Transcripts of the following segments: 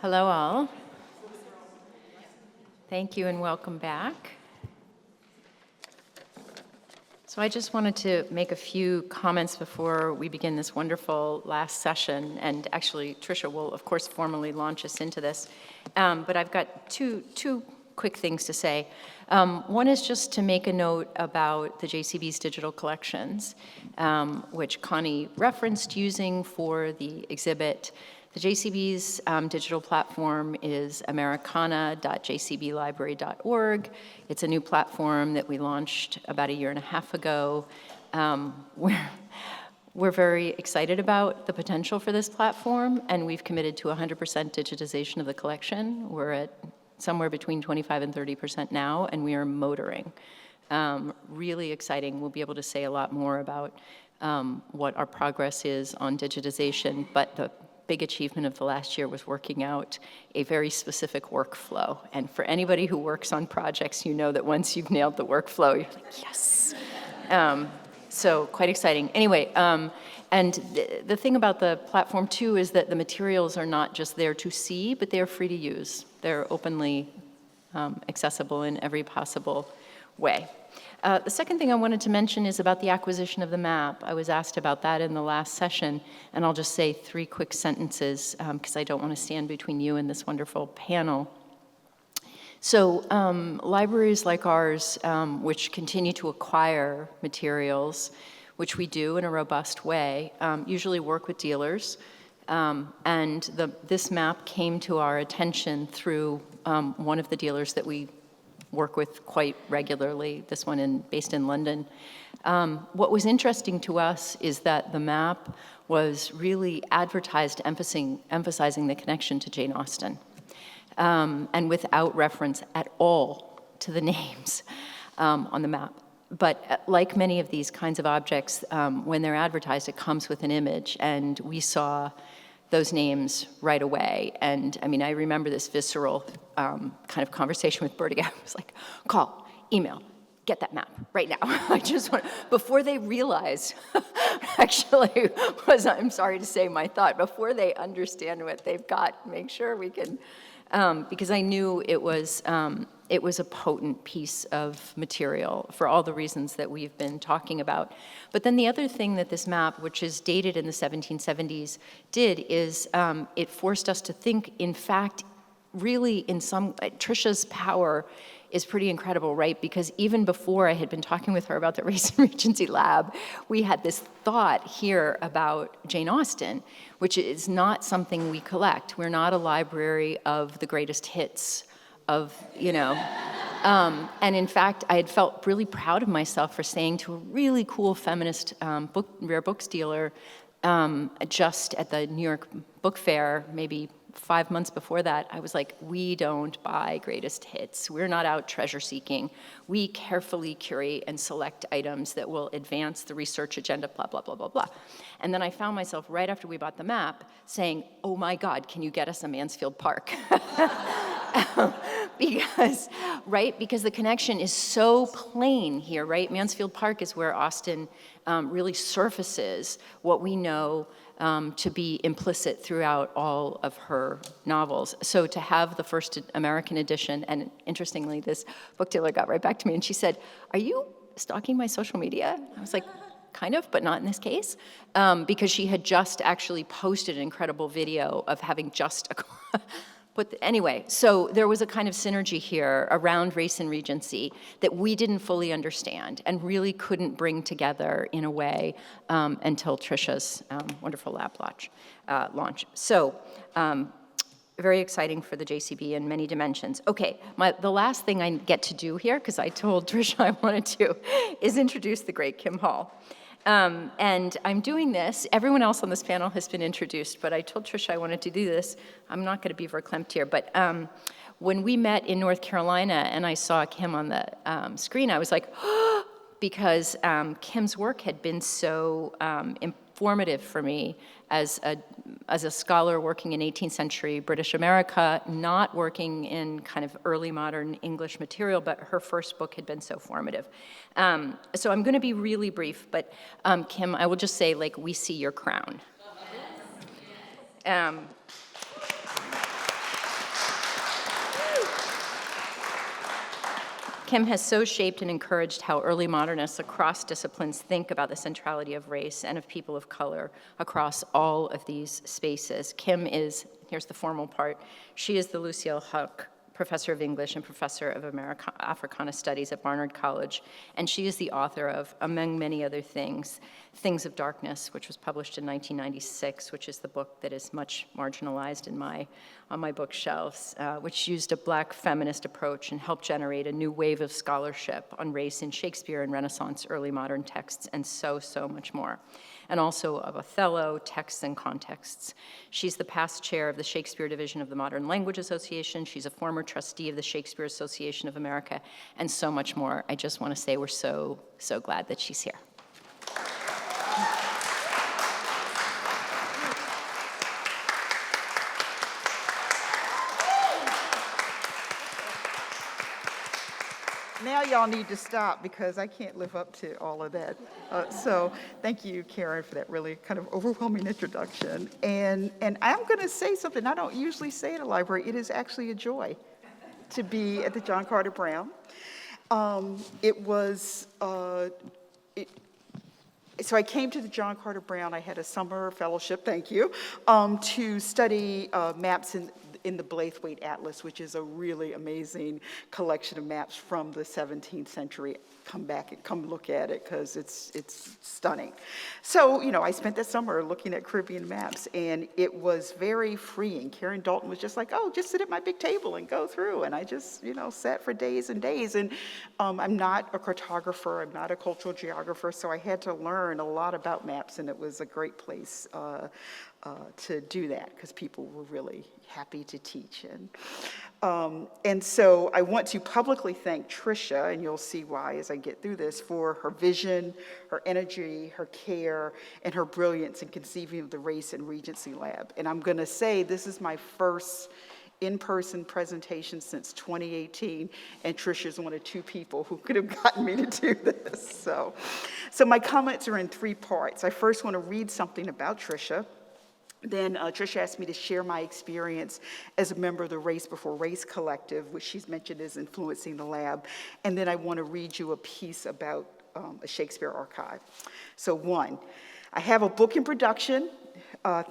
Hello all. Thank you and welcome back. So I just wanted to make a few comments before we begin this wonderful last session, and actually Tricia will of course formally launch us into this, but I've got two quick things to say. One is just to make a note about the JCB's digital collections, which Connie referenced using for the exhibit. The JCB's digital platform is americana.jcblibrary.org. It's a new platform that we launched about a year and a half ago. We're very excited about the potential for this platform, and we've committed to 100% digitization of the collection. We're at somewhere between 25 and 30% now, and we are motoring. Really exciting. We'll be able to say a lot more about what our progress is on digitization, but the big achievement of the last year was working out a very specific workflow. And for anybody who works on projects, you know that once you've nailed the workflow, you're like, yes. So quite exciting. Anyway, and the thing about the platform too is that the materials are not just there to see, but they are free to use. They're openly accessible in every possible way. The second thing I wanted to mention is about the acquisition of the map. I was asked about that in the last session, and I'll just say 3 quick sentences because I don't want to stand between you and this wonderful panel. So libraries like ours, which continue to acquire materials, which we do in a robust way, usually work with dealers. And this map came to our attention through one of the dealers that we work with quite regularly, this one based in London. What was interesting to us is that the map was really advertised emphasizing the connection to Jane Austen, and without reference at all to the names on the map. But like many of these kinds of objects, when they're advertised, it comes with an image, and we saw those names right away. And I mean, I remember this visceral kind of conversation with Bertie. I was like, call, email, get that map right now. I just want, before they realize, actually, I'm sorry to say my thought, before they understand what they've got, make sure we can, because I knew it was a potent piece of material for all the reasons that we've been talking about. But then the other thing that this map, which is dated in the 1770s, did is it forced us to think, in fact, really Tricia's power is pretty incredible, right? Because even before I had been talking with her about the Race and Regency Lab, we had this thought here about Jane Austen, which is not something we collect. We're not a library of the greatest hits of, and in fact, I had felt really proud of myself for saying to a really cool feminist rare books dealer just at the New York Book Fair, maybe 5 months before that, I was like, we don't buy greatest hits. We're not out treasure seeking. We carefully curate and select items that will advance the research agenda, blah, blah, blah, blah, blah. And then I found myself right after we bought the map saying, oh my God, can you get us a Mansfield Park? Because the connection is so plain here, right? Mansfield Park is where Austen really surfaces what we know to be implicit throughout all of her novels. So to have the first American edition, and interestingly, this book dealer got right back to me and she said, are you stalking my social media? I was like, kind of, but not in this case, because she had just actually posted an incredible video of having just anyway, so there was a kind of synergy here around Race and Regency that we didn't fully understand and really couldn't bring together in a way until Tricia's wonderful lab launch. So very exciting for the JCB in many dimensions. Okay, the last thing I get to do here, because I told Tricia I wanted to, is introduce the great Kim Hall. And I'm doing this. Everyone else on this panel has been introduced, but I told Tricia I wanted to do this. I'm not going to be verklempt here, but when we met in North Carolina and I saw Kim on the screen, I was like, oh, because Kim's work had been so informative for me as a scholar working in 18th century British America, not working in kind of early modern English material, but her first book had been so formative. So I'm going to be really brief, but Kim, I will just say, like, we see your crown. Kim has so shaped and encouraged how early modernists across disciplines think about the centrality of race and of people of color across all of these spaces. Kim is, here's the formal part, she is the Lucille Huck Professor of English and Professor of Africana Studies at Barnard College, and she is the author of, among many other things, Things of Darkness, which was published in 1996, which is the book that is much marginalized on my bookshelves, which used a Black feminist approach and helped generate a new wave of scholarship on race in Shakespeare and Renaissance early modern texts, and so much more, and also of Othello, Texts and Contexts. She's the past chair of the Shakespeare Division of the Modern Language Association. She's a former trustee of the Shakespeare Association of America, and so much more. I just want to say we're so glad that she's here. Now y'all need to stop because I can't live up to all of that. So thank you, Karen, for that really kind of overwhelming introduction. And I'm going to say something I don't usually say at a library. It is actually a joy to be at the John Carter Brown. So I came to the John Carter Brown. I had a summer fellowship, thank you, to study maps in the Blaithwaite Atlas, which is a really amazing collection of maps from the 17th century. Come back and come look at it because it's stunning. So, I spent that summer looking at Caribbean maps, and it was very freeing. Karen Dalton was just like, oh, just sit at my big table and go through. And I just, sat for days and days. And I'm not a cartographer, I'm not a cultural geographer, so I had to learn a lot about maps, and it was a great place to do that because people were really happy to teach. And so I want to publicly thank Tricia, and you'll see why as I get through this, for her vision, her energy, her care, and her brilliance in conceiving of the Race and Regency Lab. And I'm going to say this is my first in-person presentation since 2018, and Tricia's one of two people who could have gotten me to do this. So my comments are in three parts. I first want to read something about Tricia. Then Tricia asked me to share my experience as a member of the Race Before Race Collective, which she's mentioned is influencing the lab. And then I want to read you a piece about a Shakespeare archive. So one, I have a book in production,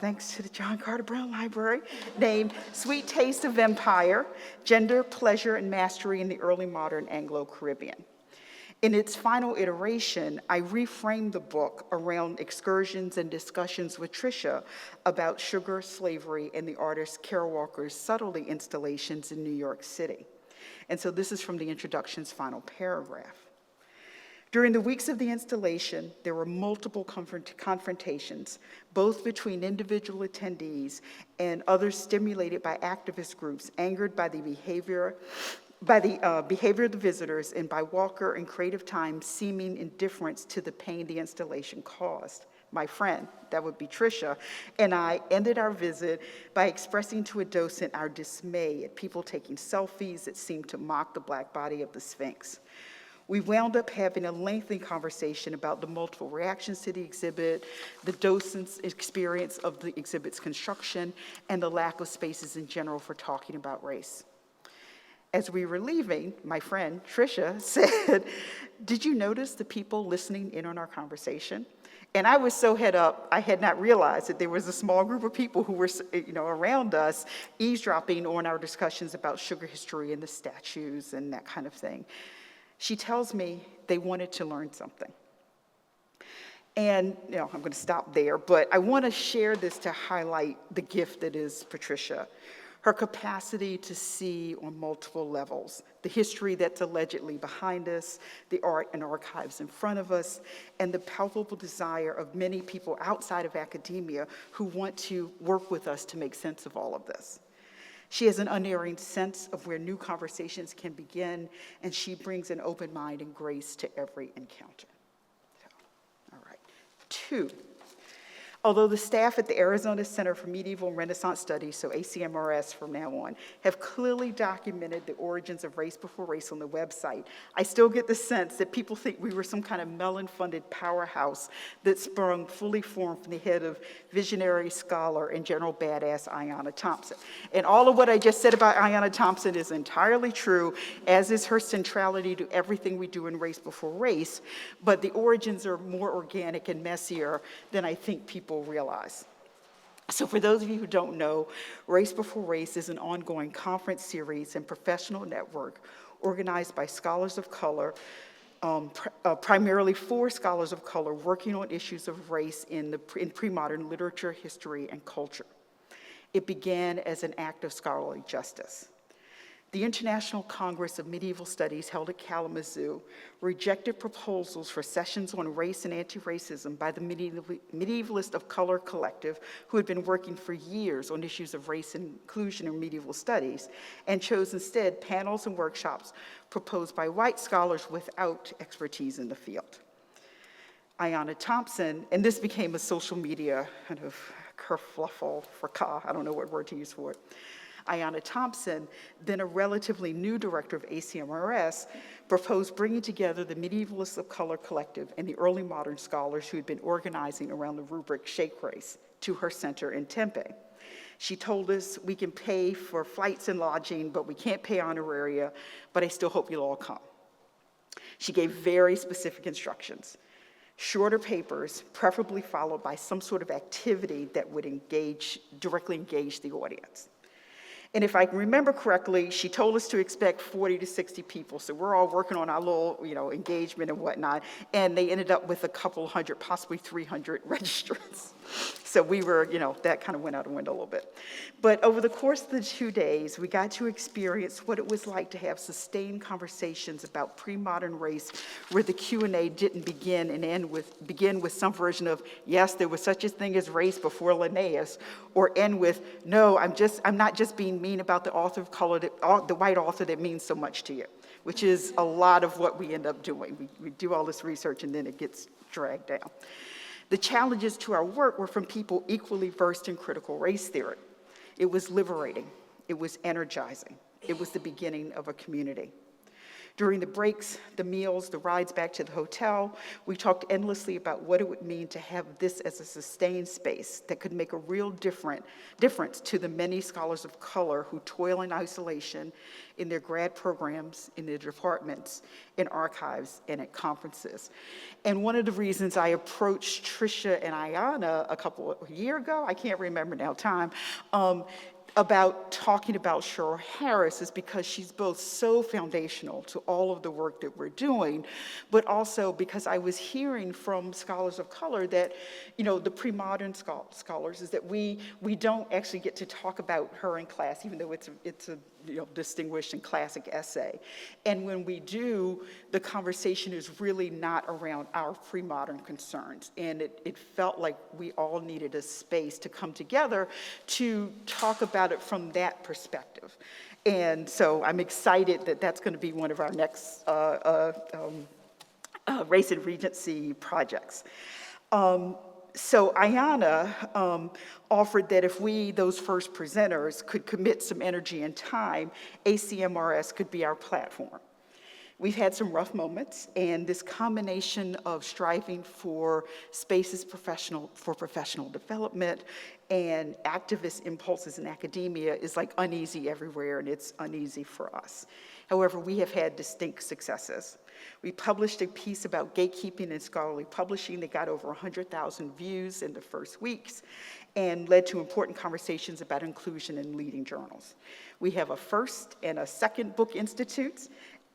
thanks to the John Carter Brown Library, named Sweet Taste of Empire, Gender, Pleasure, and Mastery in the Early Modern Anglo-Caribbean. In its final iteration, I reframed the book around excursions and discussions with Tricia about sugar, slavery, and the artist Carol Walker's subtlety installations in New York City. And so this is from the introduction's final paragraph. During the weeks of the installation, there were multiple confrontations, both between individual attendees and others stimulated by activist groups angered by the behavior of the visitors and by Walker and Creative Time's seeming indifference to the pain the installation caused. My friend, that would be Tricia, and I ended our visit by expressing to a docent our dismay at people taking selfies that seemed to mock the black body of the Sphinx. We wound up having a lengthy conversation about the multiple reactions to the exhibit, the docent's experience of the exhibit's construction, and the lack of spaces in general for talking about race. As we were leaving, my friend Tricia said, "Did you notice the people listening in on our conversation?" And I was so head up, I had not realized that there was a small group of people who were, around us, eavesdropping on our discussions about sugar history and the statues and that kind of thing. She tells me they wanted to learn something. And, I'm going to stop there, but I want to share this to highlight the gift that is Patricia. Her capacity to see on multiple levels, the history that's allegedly behind us, the art and archives in front of us, and the palpable desire of many people outside of academia who want to work with us to make sense of all of this. She has an unerring sense of where new conversations can begin, and she brings an open mind and grace to every encounter. So, all right. 2, Although the staff at the Arizona Center for Medieval and Renaissance Studies, so ACMRS from now on, have clearly documented the origins of Race Before Race on the website, I still get the sense that people think we were some kind of Mellon-funded powerhouse that sprung fully formed from the head of visionary scholar and general badass Ayanna Thompson. And all of what I just said about Ayanna Thompson is entirely true, as is her centrality to everything we do in Race Before Race, but the origins are more organic and messier than I think people realize. So for those of you who don't know, Race Before Race is an ongoing conference series and professional network organized by scholars of color, primarily for scholars of color working on issues of race in pre-modern literature, history, and culture. It began as an act of scholarly justice. The International Congress of Medieval Studies, held at Kalamazoo, rejected proposals for sessions on race and anti-racism by the Medievalist of Color Collective, who had been working for years on issues of race and inclusion in medieval studies, and chose instead panels and workshops proposed by white scholars without expertise in the field. Ayanna Thompson, and this became a social media kind of kerfluffle, fracas, I don't know what word to use for it. Ayanna Thompson, then a relatively new director of ACMRS, proposed bringing together the Medievalists of Color Collective and the early modern scholars who had been organizing around the rubric Shake Race to her center in Tempe. She told us, we can pay for flights and lodging, but we can't pay honoraria, but I still hope you'll all come. She gave very specific instructions. Shorter papers, preferably followed by some sort of activity that would directly engage the audience. And if I remember correctly, she told us to expect 40 to 60 people. So we're all working on our little, engagement and whatnot. And they ended up with a couple hundred, possibly 300 registrants. So we were, that kind of went out the window a little bit. But over the course of the 2 days, we got to experience what it was like to have sustained conversations about pre-modern race, where the Q&A didn't begin with some version of, yes, there was such a thing as race before Linnaeus, or end with, no, I'm not just being mean about the author of color, the white author that means so much to you, which is a lot of what we end up doing. We do all this research and then it gets dragged down. The challenges to our work were from people equally versed in critical race theory. It was liberating. It was energizing. It was the beginning of a community. During the breaks, the meals, the rides back to the hotel, we talked endlessly about what it would mean to have this as a sustained space that could make a real difference to the many scholars of color who toil in isolation in their grad programs, in their departments, in archives, and at conferences. And one of the reasons I approached Tricia and Ayanna a year ago, I can't remember now, about talking about Cheryl Harris is because she's both so foundational to all of the work that we're doing, but also because I was hearing from scholars of color that, the pre-modern scholars is that we don't actually get to talk about her in class, even though it's a distinguished and classic essay. And when we do, the conversation is really not around our pre-modern concerns. And it felt like we all needed a space to come together to talk about it from that perspective. And so I'm excited that that's going to be one of our next Race and Regency projects. So Ayanna offered that if we, those first presenters, could commit some energy and time, ACMRS could be our platform. We've had some rough moments, and this combination of striving for spaces for professional development and activist impulses in academia is like uneasy everywhere, and it's uneasy for us. However, we have had distinct successes. We published a piece about gatekeeping in scholarly publishing that got over 100,000 views in the first weeks and led to important conversations about inclusion in leading journals. We have a first and a second book institutes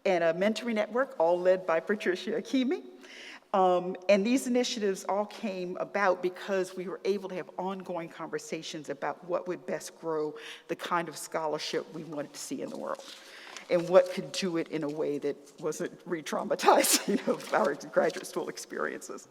and a mentoring network, all led by Patricia Akimi. And these initiatives all came about because we were able to have ongoing conversations about what would best grow the kind of scholarship we wanted to see in the world, and what could do it in a way that wasn't re-traumatizing of our graduate school experiences.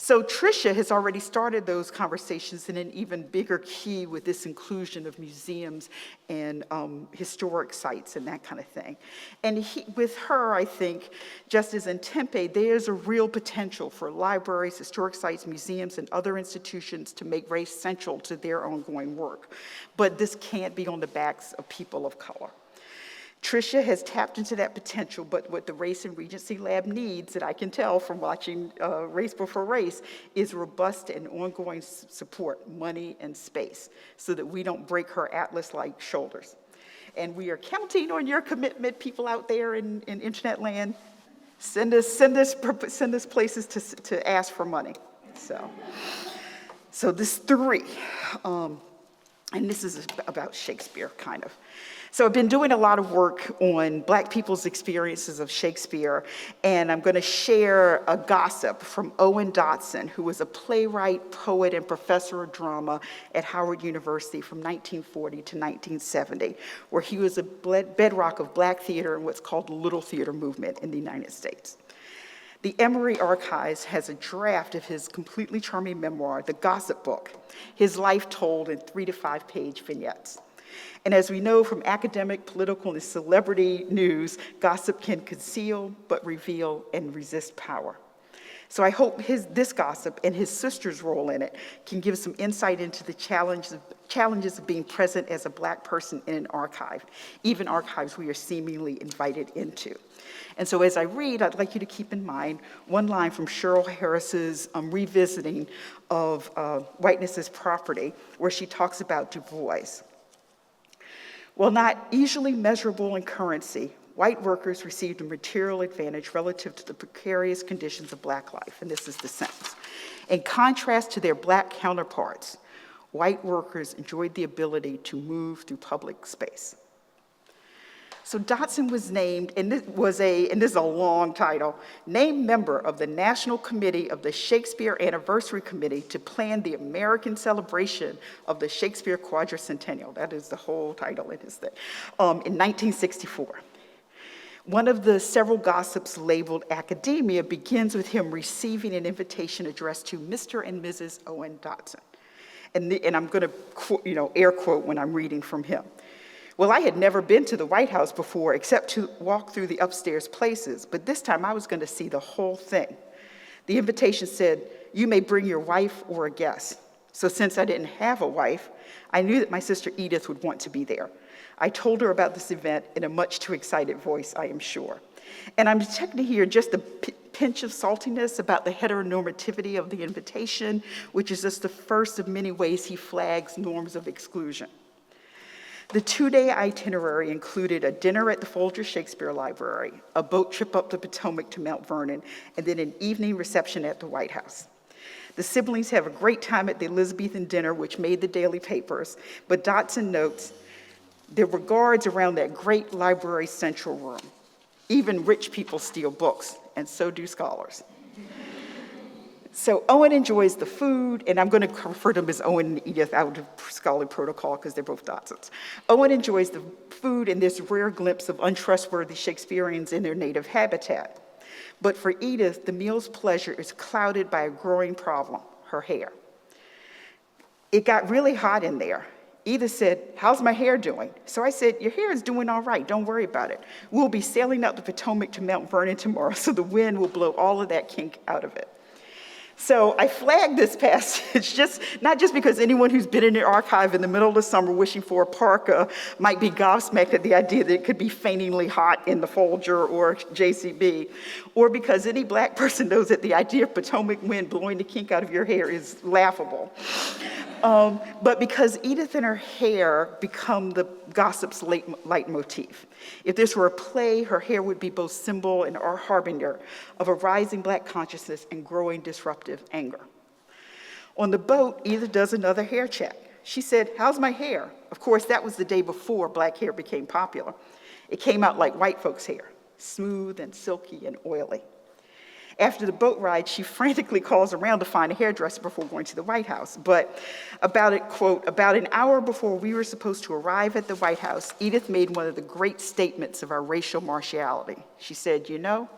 So Tricia has already started those conversations in an even bigger key with this inclusion of museums and historic sites and that kind of thing. And with her, I think, just as in Tempe, there's a real potential for libraries, historic sites, museums, and other institutions to make race central to their ongoing work. But this can't be on the backs of people of color. Tricia has tapped into that potential, but what the Race and Regency Lab needs, that I can tell from watching Race Before Race, is robust and ongoing support, money and space, so that we don't break her atlas-like shoulders. And we are counting on your commitment, people out there in internet land. Send us places to ask for money. So this 3, and this is about Shakespeare, kind of. So I've been doing a lot of work on Black people's experiences of Shakespeare, and I'm going to share a gossip from Owen Dotson, who was a playwright, poet, and professor of drama at Howard University from 1940 to 1970, where he was a bedrock of Black theater and what's called the Little Theater movement in the United States. The Emory Archives has a draft of his completely charming memoir, The Gossip Book, his life told in 3 to 5 page vignettes. And as we know from academic, political, and celebrity news, gossip can conceal, but reveal and resist power. So I hope this gossip and his sister's role in it can give some insight into the challenges of being present as a Black person in an archive, even archives we are seemingly invited into. And so as I read, I'd like you to keep in mind one line from Cheryl Harris's revisiting of Whiteness as Property, where she talks about Du Bois. While not easily measurable in currency, white workers received a material advantage relative to the precarious conditions of Black life, and this is the sentence. In contrast to their Black counterparts, white workers enjoyed the ability to move through public space. So Dotson was named, and this is a long title, named member of the National Committee of the Shakespeare Anniversary Committee to plan the American celebration of the Shakespeare Quadricentennial. That is the whole title in his thing, in 1964. One of the several gossips labeled Academia begins with him receiving an invitation addressed to Mr. and Mrs. Owen Dotson. And I'm going to air quote when I'm reading from him. Well, I had never been to the White House before except to walk through the upstairs places, but this time I was going to see the whole thing. The invitation said, "You may bring your wife or a guest." So since I didn't have a wife, I knew that my sister Edith would want to be there. I told her about this event in a much too excited voice, I am sure. And I'm detecting here just a pinch of saltiness about the heteronormativity of the invitation, which is just the first of many ways he flags norms of exclusion. The 2-day itinerary included a dinner at the Folger Shakespeare Library, a boat trip up the Potomac to Mount Vernon, and then an evening reception at the White House. The siblings have a great time at the Elizabethan dinner, which made the daily papers, but Dotson notes, there were guards around that great library central room. Even rich people steal books, and so do scholars. So Owen enjoys the food, and I'm going to refer to them as Owen and Edith out of scholarly protocol because they're both Dotsons. Owen enjoys the food and this rare glimpse of untrustworthy Shakespeareans in their native habitat. But for Edith, the meal's pleasure is clouded by a growing problem, her hair. It got really hot in there. Edith said, "How's my hair doing?" So I said, "Your hair is doing all right, don't worry about it. We'll be sailing up the Potomac to Mount Vernon tomorrow, so the wind will blow all of that kink out of it." So I flagged this passage, not just because anyone who's been in the archive in the middle of the summer wishing for a parka might be gobsmacked at the idea that it could be faintingly hot in the Folger or JCB, or because any Black person knows that the idea of Potomac wind blowing the kink out of your hair is laughable. But because Edith and her hair become the gossip's leitmotif. If this were a play, her hair would be both symbol and our harbinger of a rising Black consciousness and growing disruptive anger. On the boat, Edith does another hair check. She said, "How's my hair?" Of course, that was the day before Black hair became popular. It came out like white folks' hair, smooth and silky and oily. After the boat ride, she frantically calls around to find a hairdresser before going to the White House. But about an hour before we were supposed to arrive at the White House, Edith made one of the great statements of our racial martiality. She said, "You know,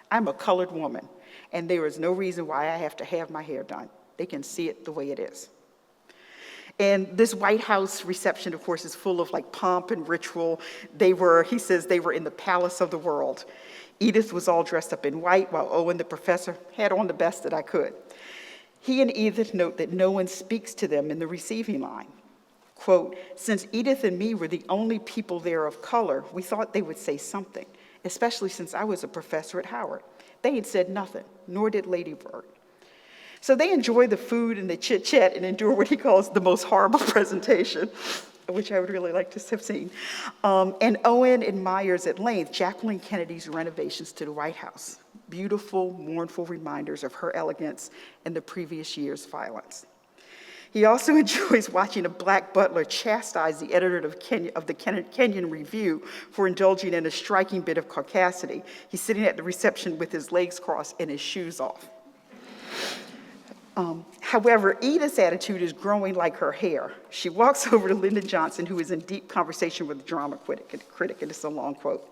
I'm a colored woman, and there is no reason why I have to have my hair done. They can see it the way it is. And this White House reception, of course, is full of like pomp and ritual. He says they were in the palace of the world. Edith was all dressed up in white, while Owen, the professor, had on the best that I could. He and Edith note that no one speaks to them in the receiving line. Quote, since Edith and me were the only people there of color, we thought they would say something, especially since I was a professor at Howard. They had said nothing, nor did Lady Bird. So they enjoy the food and the chit-chat and endure what he calls the most horrible presentation, which I would really like to have seen. And Owen admires at length Jacqueline Kennedy's renovations to the White House, beautiful, mournful reminders of her elegance and the previous year's violence. He also enjoys watching a black butler chastise the editor of the Kenyon Review for indulging in a striking bit of caucasity. He's sitting at the reception with his legs crossed and his shoes off. However, Edith's attitude is growing like her hair. She walks over to Lyndon Johnson, who is in deep conversation with the drama critic, and it's a long quote.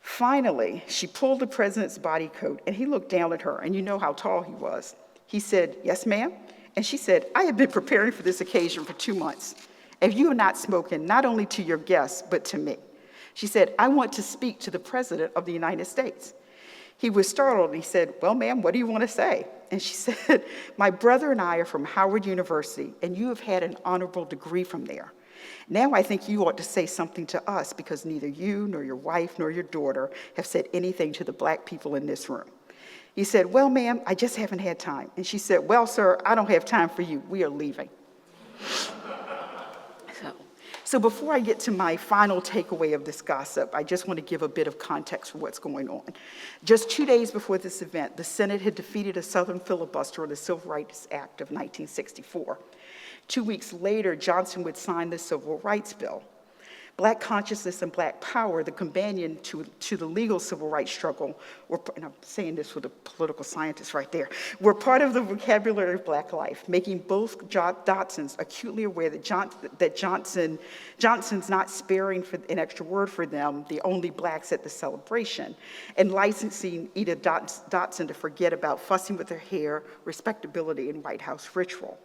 Finally, she pulled the president's body coat, and he looked down at her, and you know how tall he was. He said, yes, ma'am? And she said, I have been preparing for this occasion for 2 months. And you have not spoken, not only to your guests, but to me. She said, I want to speak to the President of the United States. He was startled, and he said, well, ma'am, what do you want to say? And she said, my brother and I are from Howard University, and you have had an honorable degree from there. Now I think you ought to say something to us, because neither you, nor your wife, nor your daughter have said anything to the black people in this room. He said, well, ma'am, I just haven't had time. And she said, well, sir, I don't have time for you. We are leaving. So before I get to my final takeaway of this gossip, I just want to give a bit of context for what's going on. Just 2 days before this event, the Senate had defeated a Southern filibuster on the Civil Rights Act of 1964. 2 weeks later, Johnson would sign the Civil Rights Bill. Black consciousness and black power, the companion to the legal civil rights struggle, and I'm saying this with a political scientist right there, were part of the vocabulary of black life, making both Dotsons acutely aware that Johnson's not sparing for an extra word for them, the only blacks at the celebration, and licensing Edith Dotson to forget about fussing with her hair, respectability, and White House ritual.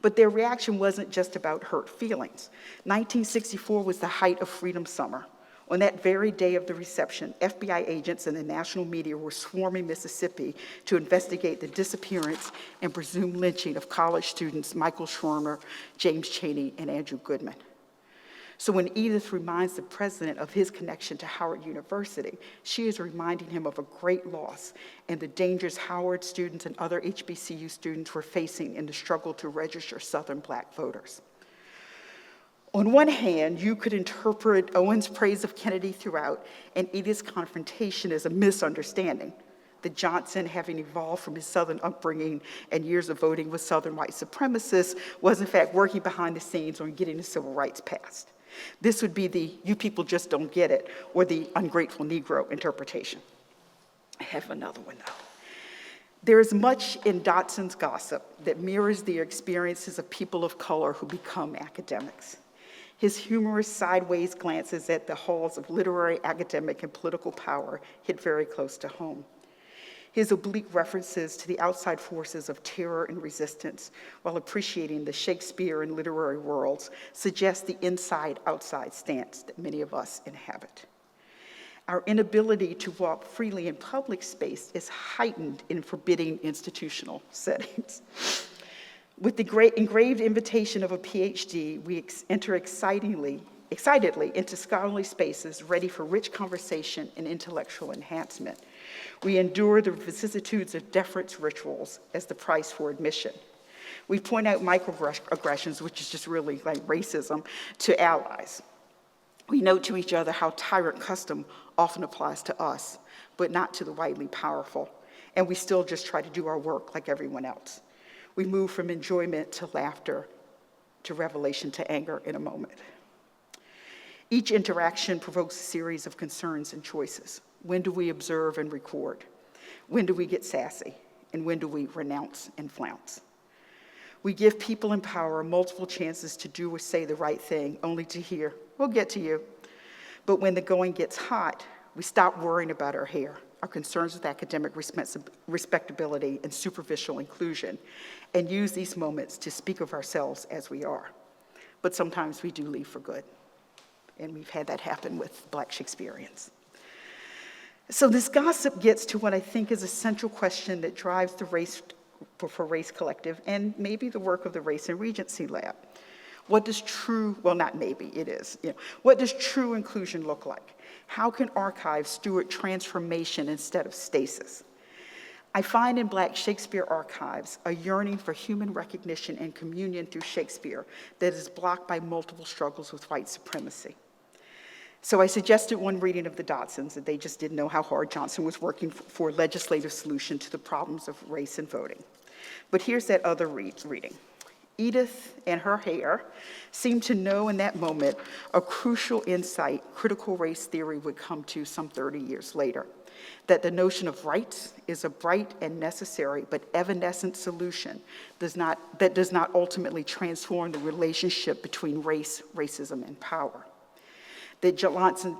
But their reaction wasn't just about hurt feelings. 1964 was the height of Freedom Summer. On that very day of the reception, FBI agents and the national media were swarming Mississippi to investigate the disappearance and presumed lynching of college students Michael Schwerner, James Chaney, and Andrew Goodman. So when Edith reminds the president of his connection to Howard University, she is reminding him of a great loss and the dangers Howard students and other HBCU students were facing in the struggle to register Southern black voters. On one hand, you could interpret Owen's praise of Kennedy throughout and Edith's confrontation as a misunderstanding, that Johnson, having evolved from his Southern upbringing and years of voting with Southern white supremacists, was in fact working behind the scenes on getting the civil rights passed. This would be the you people just don't get it, or the ungrateful Negro interpretation. I have another one though. There is much in Dotson's gossip that mirrors the experiences of people of color who become academics. His humorous sideways glances at the halls of literary, academic, and political power hit very close to home. His oblique references to the outside forces of terror and resistance, while appreciating the Shakespeare and literary worlds, suggest the inside-outside stance that many of us inhabit. Our inability to walk freely in public space is heightened in forbidding institutional settings. With the great engraved invitation of a PhD, we enter excitedly into scholarly spaces ready for rich conversation and intellectual enhancement. We endure the vicissitudes of deference rituals as the price for admission. We point out microaggressions, which is just really like racism, to allies. We note to each other how tyrant custom often applies to us, but not to the widely powerful. And we still just try to do our work like everyone else. We move from enjoyment to laughter, to revelation to anger in a moment. Each interaction provokes a series of concerns and choices. When do we observe and record? When do we get sassy? And when do we renounce and flounce? We give people in power multiple chances to do or say the right thing, only to hear, we'll get to you. But when the going gets hot, we stop worrying about our hair, our concerns with academic respectability and superficial inclusion, and use these moments to speak of ourselves as we are. But sometimes we do leave for good, and we've had that happen with Black Shakespeareans. So this gossip gets to what I think is a central question that drives the Race for Race Collective and maybe the work of the Race and Regency Lab. What does true, well, not maybe, it is. What does true inclusion look like? How can archives steward transformation instead of stasis? I find in Black Shakespeare archives a yearning for human recognition and communion through Shakespeare that is blocked by multiple struggles with white supremacy. So I suggested one reading of the Dodsons, that they just didn't know how hard Johnson was working for a legislative solution to the problems of race and voting. But here's that other reading. Edith and her hair seemed to know in that moment a crucial insight critical race theory would come to some 30 years later, that the notion of rights is a bright and necessary but evanescent solution that does not ultimately transform the relationship between race, racism, and power. That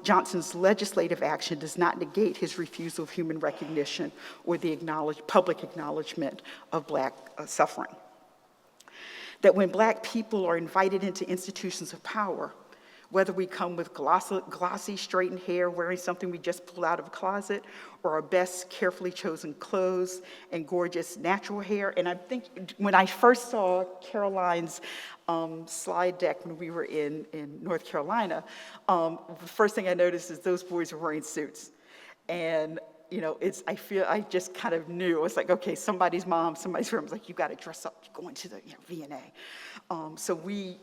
Johnson's legislative action does not negate his refusal of human recognition or the public acknowledgement of Black suffering. That when Black people are invited into institutions of power, whether we come with glossy, straightened hair, wearing something we just pulled out of a closet, or our best carefully chosen clothes and gorgeous natural hair. And I think when I first saw Caroline's slide deck when we were in North Carolina, the first thing I noticed is those boys were wearing suits. And I just kind of knew. It was like, okay, somebody's mom, somebody's room. It was like, you got to dress up. You're going to the V&A. So we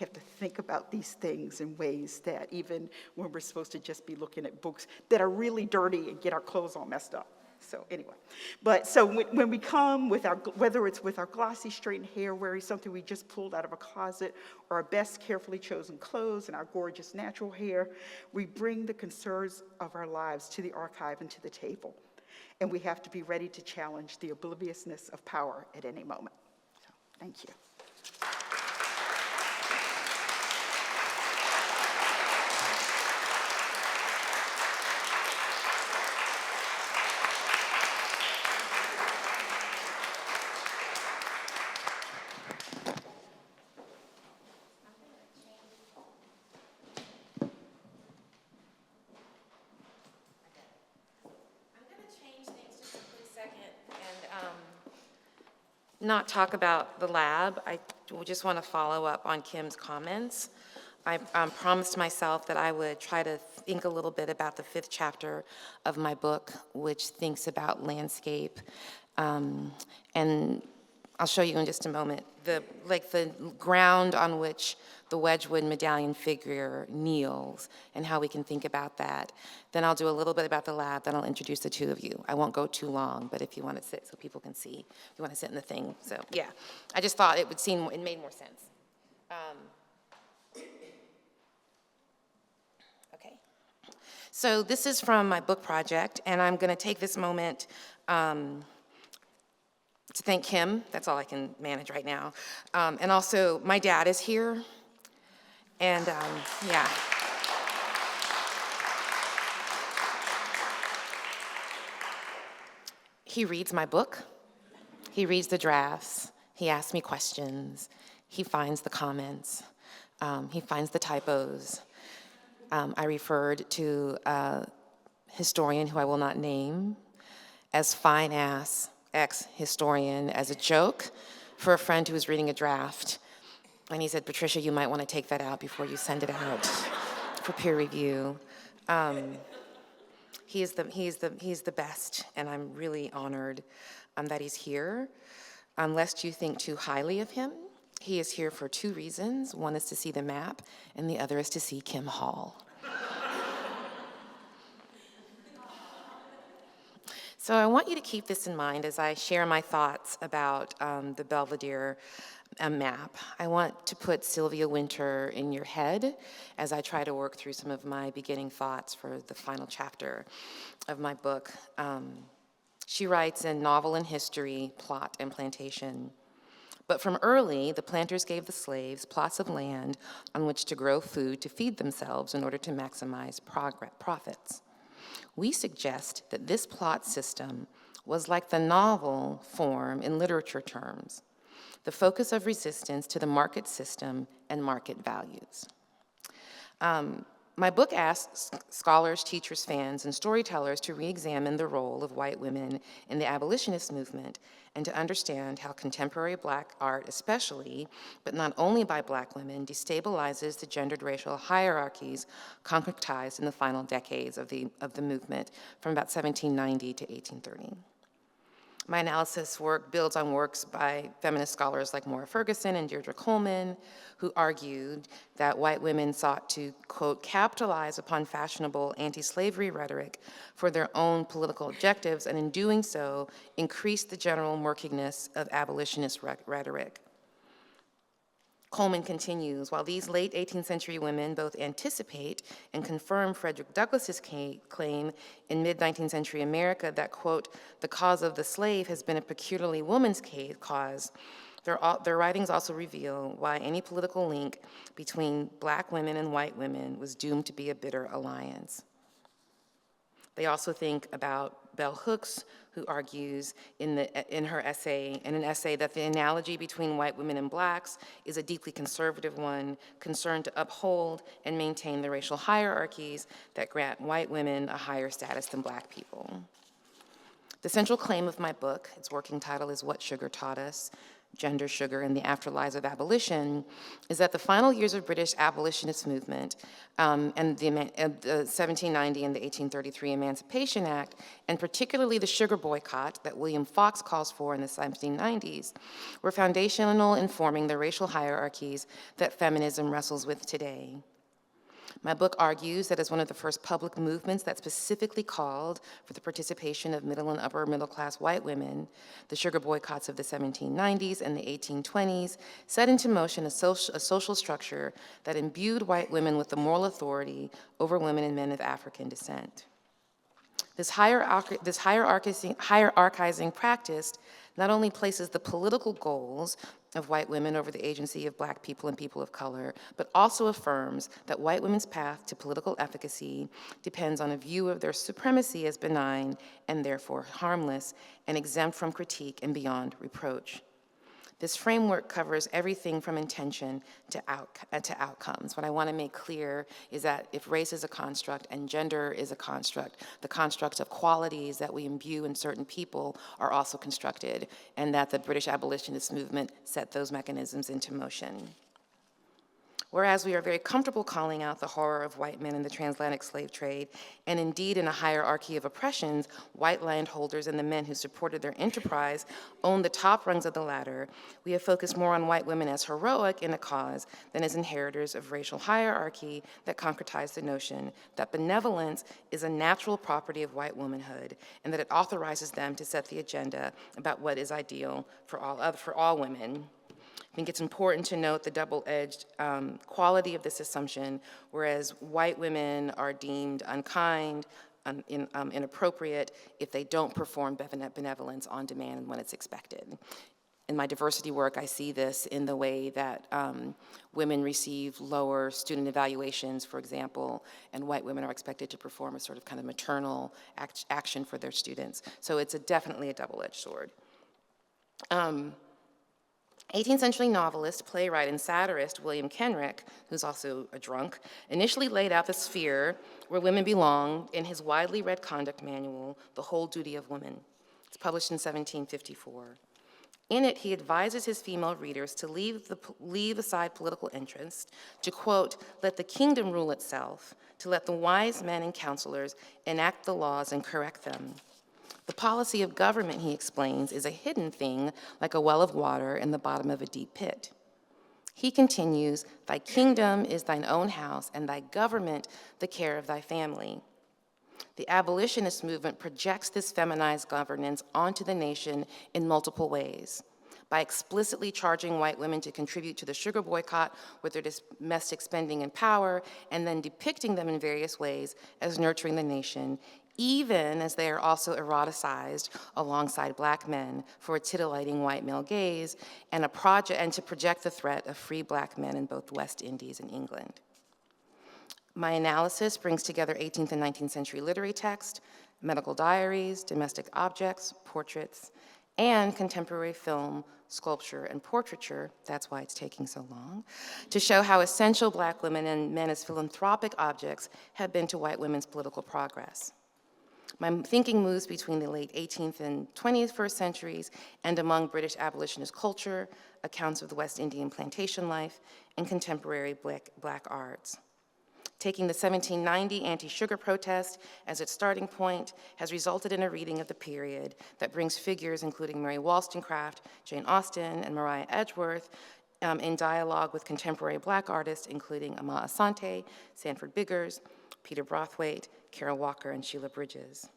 have to think about these things in ways that even when we're supposed to just be looking at books that are really dirty and get our clothes all messed up. So anyway, so when we come with whether it's with our glossy straightened hair, wearing something we just pulled out of a closet, or our best carefully chosen clothes and our gorgeous natural hair, we bring the concerns of our lives to the archive and to the table. And we have to be ready to challenge the obliviousness of power at any moment. So, thank you. Not talk about the lab. I just want to follow up on Kim's comments. I promised myself that I would try to think a little bit about the 5th chapter of my book, which thinks about landscape. And I'll show you in just a moment. The ground on which the Wedgwood medallion figure kneels and how we can think about that. Then I'll do a little bit about the lab, then I'll introduce the two of you. I won't go too long, but if you want to sit so people can see, if you want to sit in the thing. So yeah, I just thought it made more sense. Okay. So this is from my book project, and I'm going to take this moment to thank Kim. That's all I can manage right now. And also, my dad is here. And yeah. He reads my book. He reads the drafts. He asks me questions. He finds the comments. He finds the typos. I referred to a historian who I will not name as fine-ass ex-historian as a joke for a friend who was reading a draft. And he said, Patricia, you might want to take that out before you send it out for peer review. He's the best, and I'm really honored that he's here. Lest you think too highly of him, he is here for 2 reasons. One is to see the map, and the other is to see Kim Hall. So I want you to keep this in mind as I share my thoughts about the Belvedere map. I want to put Sylvia Wynter in your head as I try to work through some of my beginning thoughts for the final chapter of my book. She writes in Novel and History, Plot and Plantation. But from early, the planters gave the slaves plots of land on which to grow food to feed themselves in order to maximize profits. We suggest that this plot system was like the novel form in literature terms, the focus of resistance to the market system and market values. My book asks scholars, teachers, fans, and storytellers to re-examine the role of white women in the abolitionist movement and to understand how contemporary Black art especially, but not only by Black women, destabilizes the gendered racial hierarchies concretized in the final decades of the movement from about 1790 to 1830. My analysis work builds on works by feminist scholars like Maura Ferguson and Deirdre Coleman, who argued that white women sought to, quote, capitalize upon fashionable anti-slavery rhetoric for their own political objectives, and in doing so, increase the general murkiness of abolitionist rhetoric. Coleman continues, while these late 18th century women both anticipate and confirm Frederick Douglass's claim in mid-19th century America that, quote, the cause of the slave has been a peculiarly woman's cause, their writings also reveal why any political link between Black women and white women was doomed to be a bitter alliance. They also think about Bell Hooks, who argues in an essay that the analogy between white women and Blacks is a deeply conservative one, concerned to uphold and maintain the racial hierarchies that grant white women a higher status than Black people. The central claim of my book, its working title is What Sugar Taught Us, Gender, Sugar, and the Afterlives of Abolition, is that the final years of British abolitionist movement and the 1790 and the 1833 Emancipation Act, and particularly the sugar boycott that William Fox calls for in the 1790s, were foundational in forming the racial hierarchies that feminism wrestles with today. My book argues that as one of the first public movements that specifically called for the participation of middle and upper middle class white women, the sugar boycotts of the 1790s and the 1820s set into motion a social structure that imbued white women with the moral authority over women and men of African descent. This hierarchizing practice not only places the political goals of white women over the agency of Black people and people of color, but also affirms that white women's path to political efficacy depends on a view of their supremacy as benign and therefore harmless and exempt from critique and beyond reproach. This framework covers everything from intention to outcomes. What I want to make clear is that if race is a construct and gender is a construct, the constructs of qualities that we imbue in certain people are also constructed, and that the British abolitionist movement set those mechanisms into motion. Whereas we are very comfortable calling out the horror of white men in the transatlantic slave trade, and indeed in a hierarchy of oppressions, white landholders and the men who supported their enterprise owned the top rungs of the ladder, we have focused more on white women as heroic in a cause than as inheritors of racial hierarchy that concretize the notion that benevolence is a natural property of white womanhood, and that it authorizes them to set the agenda about what is ideal for all women. I think it's important to note the double-edged quality of this assumption, whereas white women are deemed unkind, inappropriate, if they don't perform benevolence on demand when it's expected. In my diversity work, I see this in the way that women receive lower student evaluations, for example, and white women are expected to perform a sort of kind of maternal action for their students. So it's definitely a double-edged sword. 18th century novelist, playwright, and satirist William Kenrick, who's also a drunk, initially laid out the sphere where women belong in his widely read conduct manual, The Whole Duty of Woman. It's published in 1754. In it, he advises his female readers to leave aside political interest, to, quote, let the kingdom rule itself, to let the wise men and counselors enact the laws and correct them. The policy of government, he explains, is a hidden thing like a well of water in the bottom of a deep pit. He continues, thy kingdom is thine own house, and thy government the care of thy family. The abolitionist movement projects this feminized governance onto the nation in multiple ways. By explicitly charging white women to contribute to the sugar boycott with their domestic spending and power, and then depicting them in various ways as nurturing the nation, even as they are also eroticized alongside Black men for a titillating white male gaze and to project the threat of free Black men in both West Indies and England. My analysis brings together 18th and 19th century literary text, medical diaries, domestic objects, portraits, and contemporary film, sculpture, and portraiture, that's why it's taking so long, to show how essential Black women and men as philanthropic objects have been to white women's political progress. My thinking moves between the late 18th and 21st centuries and among British abolitionist culture, accounts of the West Indian plantation life, and contemporary Black arts. Taking the 1790 anti-sugar protest as its starting point has resulted in a reading of the period that brings figures including Mary Wollstonecraft, Jane Austen, and Mariah Edgeworth in dialogue with contemporary Black artists including Ama Asante, Sanford Biggers, Peter Brathwaite, Carol Walker, and Sheila Bridges.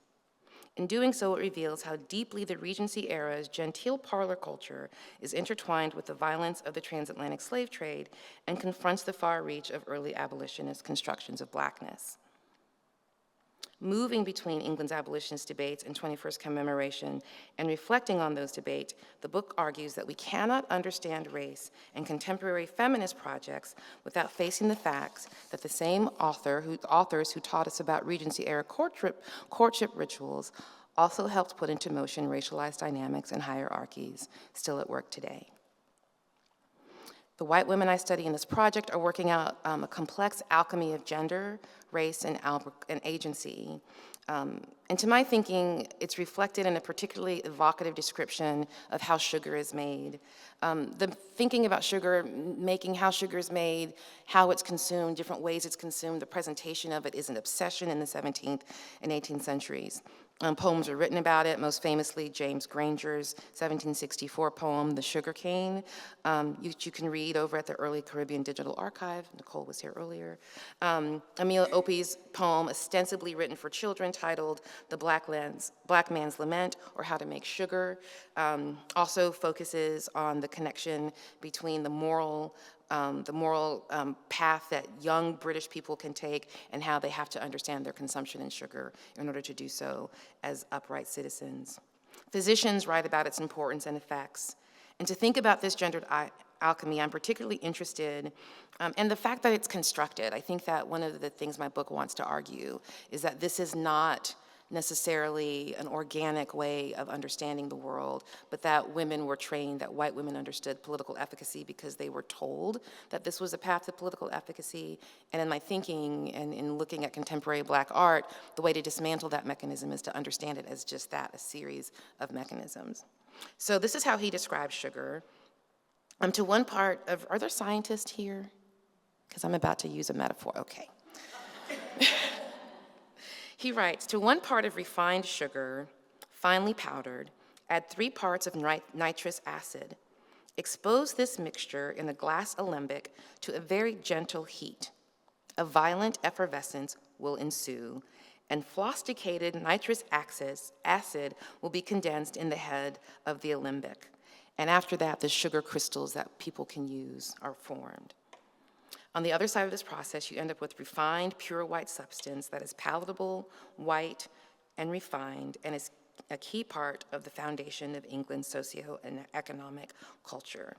In doing so, it reveals how deeply the Regency era's genteel parlor culture is intertwined with the violence of the transatlantic slave trade and confronts the far reach of early abolitionist constructions of Blackness. Moving between England's abolitionist debates and 21st commemoration and reflecting on those debates, the book argues that we cannot understand race and contemporary feminist projects without facing the facts that the same authors who taught us about Regency-era courtship rituals also helped put into motion racialized dynamics and hierarchies still at work today. The white women I study in this project are working out a complex alchemy of gender, race, and agency. And to my thinking, it's reflected in a particularly evocative description of how sugar is made. The thinking about sugar, making how sugar is made, how it's consumed, different ways it's consumed, the presentation of it is an obsession in the 17th and 18th centuries. Poems are written about it, most famously James Granger's 1764 poem, The Sugar Cane, which you can read over at the Early Caribbean Digital Archive. Nicole was here earlier. Emile Opie's poem, ostensibly written for children, titled The Black Man's Lament, or How to Make Sugar, also focuses on the connection between the moral path that young British people can take and how they have to understand their consumption in sugar in order to do so as upright citizens. Physicians write about its importance and effects. And to think about this gendered alchemy, I'm particularly interested in the fact that it's constructed. I think that one of the things my book wants to argue is that this is not necessarily an organic way of understanding the world, but that women were trained, that white women understood political efficacy because they were told that this was a path to political efficacy. And in my thinking and in looking at contemporary Black art, the way to dismantle that mechanism is to understand it as just that, a series of mechanisms. So this is how he describes sugar. To one part of, are there scientists here? Because I'm about to use a metaphor, okay. He writes, to one part of refined sugar, finely powdered, add 3 parts of nitrous acid. Expose this mixture in a glass alembic to a very gentle heat. A violent effervescence will ensue, and phlosticated nitrous acid will be condensed in the head of the alembic. And after that, the sugar crystals that people can use are formed. On the other side of this process, you end up with refined, pure white substance that is palatable, white, and refined, and is a key part of the foundation of England's socio and economic culture.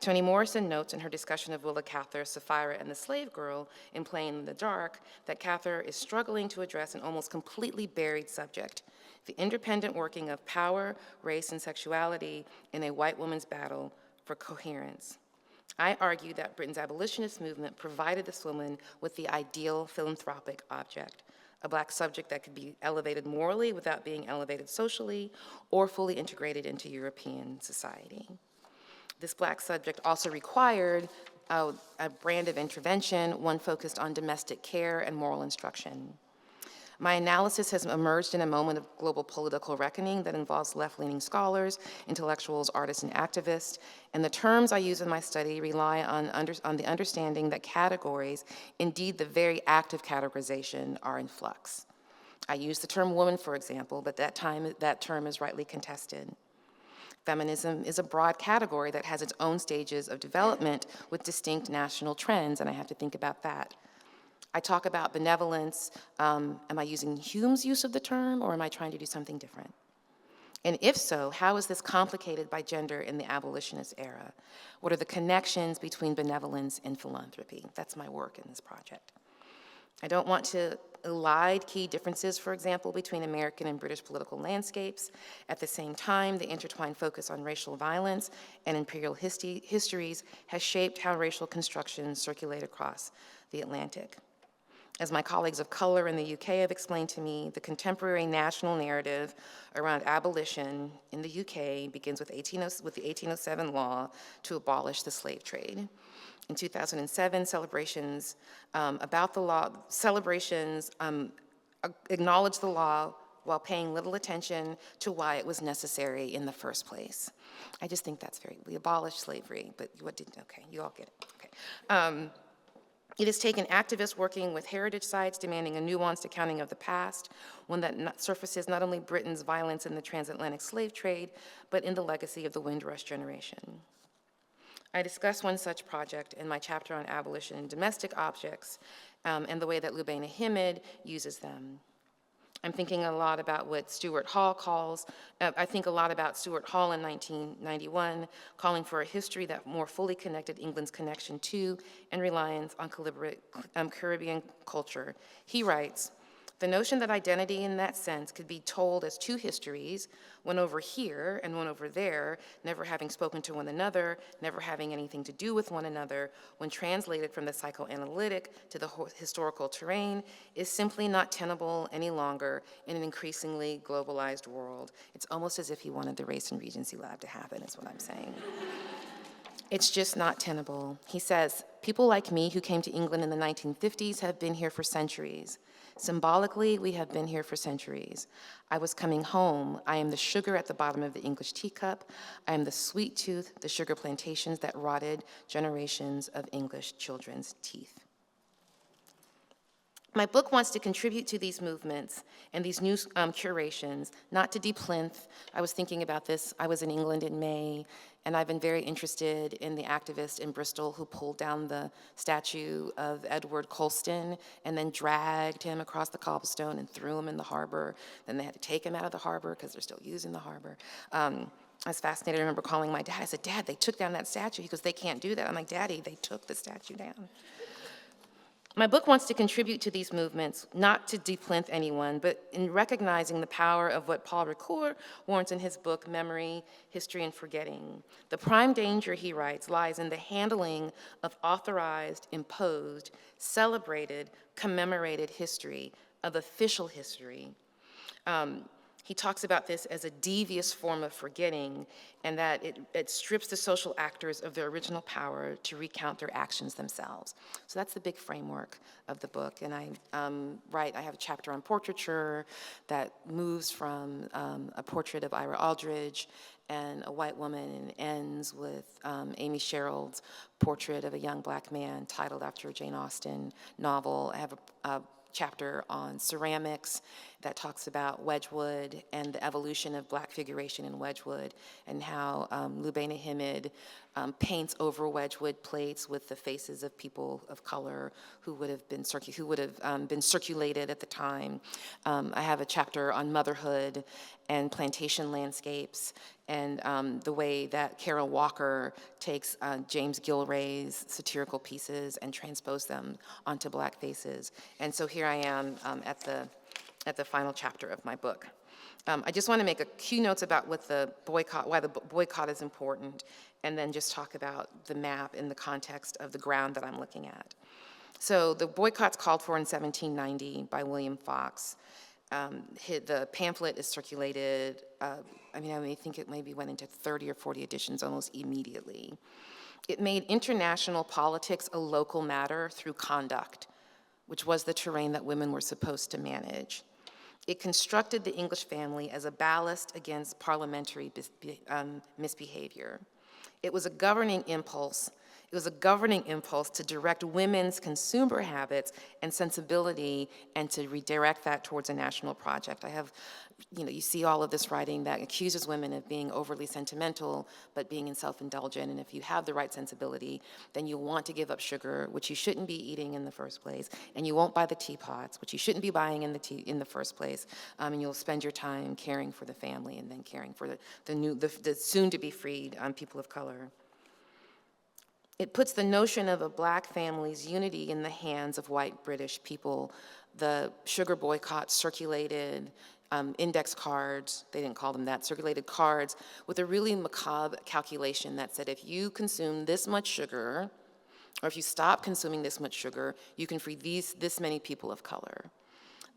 Toni Morrison notes in her discussion of Willa Cather, Sapphira, and the Slave Girl in Playing in the Dark that Cather is struggling to address an almost completely buried subject, the independent working of power, race, and sexuality in a white woman's battle for coherence. I argue that Britain's abolitionist movement provided this woman with the ideal philanthropic object, a Black subject that could be elevated morally without being elevated socially or fully integrated into European society. This Black subject also required a brand of intervention, one focused on domestic care and moral instruction. My analysis has emerged in a moment of global political reckoning that involves left-leaning scholars, intellectuals, artists, and activists, and the terms I use in my study rely on the understanding that categories, indeed the very act of categorization, are in flux. I use the term woman, for example, but that term is rightly contested. Feminism is a broad category that has its own stages of development with distinct national trends, and I have to think about that. I talk about benevolence. Am I using Hume's use of the term, or am I trying to do something different? And if so, how is this complicated by gender in the abolitionist era? What are the connections between benevolence and philanthropy? That's my work in this project. I don't want to elide key differences, for example, between American and British political landscapes. At the same time, the intertwined focus on racial violence and imperial histories has shaped how racial constructions circulate across the Atlantic. As my colleagues of color in the UK have explained to me, the contemporary national narrative around abolition in the UK begins with the 1807 law to abolish the slave trade. In 2007, celebrations acknowledged the law while paying little attention to why it was necessary in the first place. I just think that's we abolished slavery, but okay, you all get it, okay. It has taken activists working with heritage sites demanding a nuanced accounting of the past, one that surfaces not only Britain's violence in the transatlantic slave trade, but in the legacy of the Windrush generation. I discuss one such project in my chapter on abolition and domestic objects and the way that Lubaina Himid uses them. I'm thinking a lot about what Stuart Hall I think a lot about Stuart Hall in 1991, calling for a history that more fully connected England's connection to and reliance on Caribbean culture. He writes, "The notion that identity in that sense could be told as two histories, one over here and one over there, never having spoken to one another, never having anything to do with one another, when translated from the psychoanalytic to the historical terrain, is simply not tenable any longer in an increasingly globalized world." It's almost as if he wanted the Race and Regency Lab to happen, is what I'm saying. It's just not tenable. He says, "People like me who came to England in the 1950s have been here for centuries. Symbolically, we have been here for centuries. I was coming home. I am the sugar at the bottom of the English teacup. I am the sweet tooth, the sugar plantations that rotted generations of English children's teeth." My book wants to contribute to these movements and these new curations, not to deplinth. I was thinking about this. I was in England in May, and I've been very interested in the activist in Bristol who pulled down the statue of Edward Colston and then dragged him across the cobblestone and threw him in the harbor. Then they had to take him out of the harbor because they're still using the harbor. I was fascinated. I remember calling my dad. I said, "Dad, they took down that statue." He goes, "They can't do that." I'm like, "Daddy, they took the statue down." My book wants to contribute to these movements, not to deplinth anyone, but in recognizing the power of what Paul Ricoeur warns in his book, Memory, History, and Forgetting. The prime danger, he writes, lies in the handling of authorized, imposed, celebrated, commemorated history, of official history. He talks about this as a devious form of forgetting, and that it strips the social actors of their original power to recount their actions themselves. So that's the big framework of the book. And I have a chapter on portraiture that moves from a portrait of Ira Aldridge and a white woman and ends with Amy Sherald's portrait of a young black man titled after a Jane Austen novel. I have a chapter on ceramics that talks about Wedgwood and the evolution of black figuration in Wedgwood, and how Lubaina Himid paints over Wedgwood plates with the faces of people of color who would have been circulated at the time. I have a chapter on motherhood and plantation landscapes, and the way that Carol Walker takes James Gilray's satirical pieces and transpose them onto black faces. And so here I am at the final chapter of my book. I just want to make a few notes about why the boycott is important, and then just talk about the map in the context of the ground that I'm looking at. So the boycott's called for in 1790 by William Fox. The pamphlet is circulated, I think it maybe went into 30 or 40 editions almost immediately. It made international politics a local matter through conduct, which was the terrain that women were supposed to manage. It constructed the English family as a ballast against parliamentary misbehavior. It was a governing impulse It was a governing impulse to direct women's consumer habits and sensibility and to redirect that towards a national project. You see all of this writing that accuses women of being overly sentimental, but being self-indulgent. And if you have the right sensibility, then you want to give up sugar, which you shouldn't be eating in the first place, and you won't buy the teapots, which you shouldn't be buying in the first place, and you'll spend your time caring for the family and then caring for the soon-to-be freed people of color. It puts the notion of a black family's unity in the hands of white British people. The sugar boycott circulated index cards, they didn't call them that, circulated cards with a really macabre calculation that said if you consume this much sugar, or if you stop consuming this much sugar, you can free this many people of color.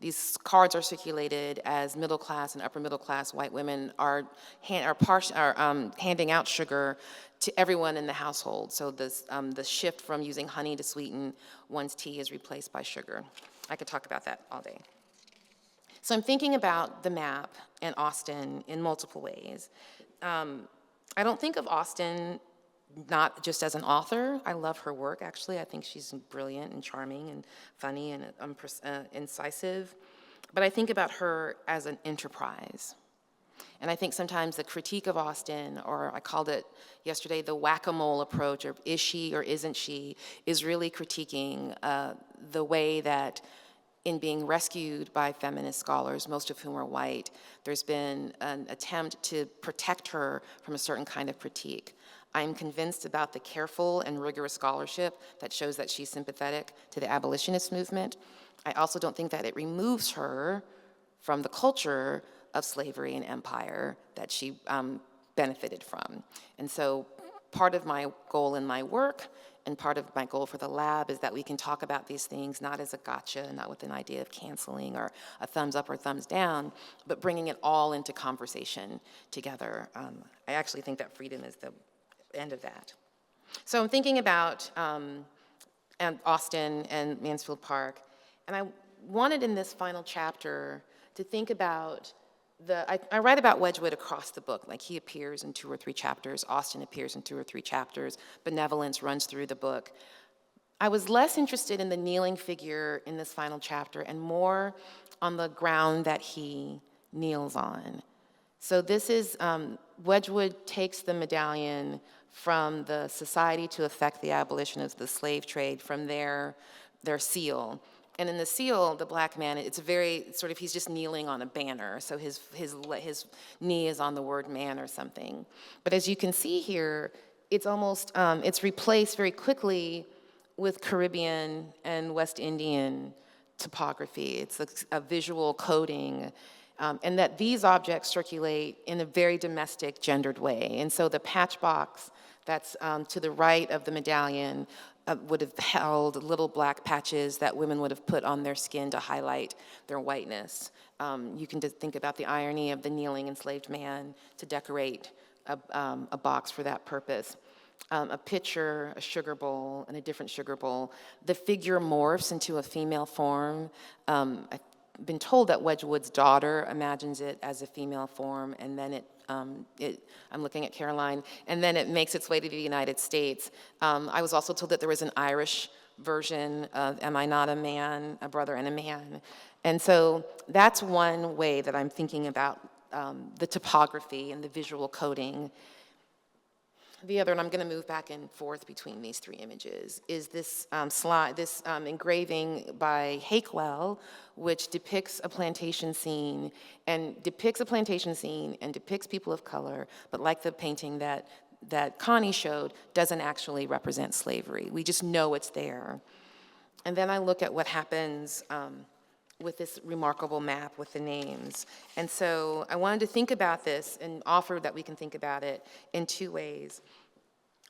These cards are circulated as middle class and upper middle class white women are handing out sugar to everyone in the household. So the shift from using honey to sweeten one's tea is replaced by sugar. I could talk about that all day. So I'm thinking about the map and Austen in multiple ways. I don't think of Austen not just as an author. I love her work, actually. I think she's brilliant and charming and funny and incisive. But I think about her as an enterprise. And I think sometimes the critique of Austen, or I called it yesterday the whack-a-mole approach, or is she or isn't she, is really critiquing the way that in being rescued by feminist scholars, most of whom are white, there's been an attempt to protect her from a certain kind of critique. I'm convinced about the careful and rigorous scholarship that shows that she's sympathetic to the abolitionist movement. I also don't think that it removes her from the culture of slavery and empire that she benefited from. And so part of my goal in my work and part of my goal for the lab is that we can talk about these things not as a gotcha, not with an idea of canceling or a thumbs up or thumbs down, but bringing it all into conversation together. I actually think that freedom is the end of that. So I'm thinking about Austen and Mansfield Park, and I wanted in this final chapter to think about I write about Wedgwood across the book, like he appears in 2 or 3 chapters, Austen appears in 2 or 3 chapters, benevolence runs through the book. I was less interested in the kneeling figure in this final chapter and more on the ground that he kneels on. So this is, Wedgwood takes the medallion from the Society to Effect the Abolition of the Slave Trade, from their seal. And in the seal, the black man, it's very sort of, he's just kneeling on a banner. So his knee is on the word man or something. But as you can see here, it's almost, it's replaced very quickly with Caribbean and West Indian topography. It's a visual coding. And that these objects circulate in a very domestic, gendered way. And so the patch box that's to the right of the medallion would have held little black patches that women would have put on their skin to highlight their whiteness. You can just think about the irony of the kneeling enslaved man to decorate a box for that purpose. A pitcher, a sugar bowl, and a different sugar bowl. The figure morphs into a female form. I've been told that Wedgwood's daughter imagines it as a female form, and then I'm looking at Caroline, and then it makes its way to the United States. I was also told that there was an Irish version of Am I Not a Man, a Brother and a Man. And so that's one way that I'm thinking about the topography and the visual coding. The other, and I'm going to move back and forth between these 3 images, is this engraving by Hakewell, which depicts a plantation scene and depicts people of color, but like the painting that Connie showed, doesn't actually represent slavery. We just know it's there. And then I look at what happens with this remarkable map with the names. And so I wanted to think about this and offer that we can think about it in 2 ways.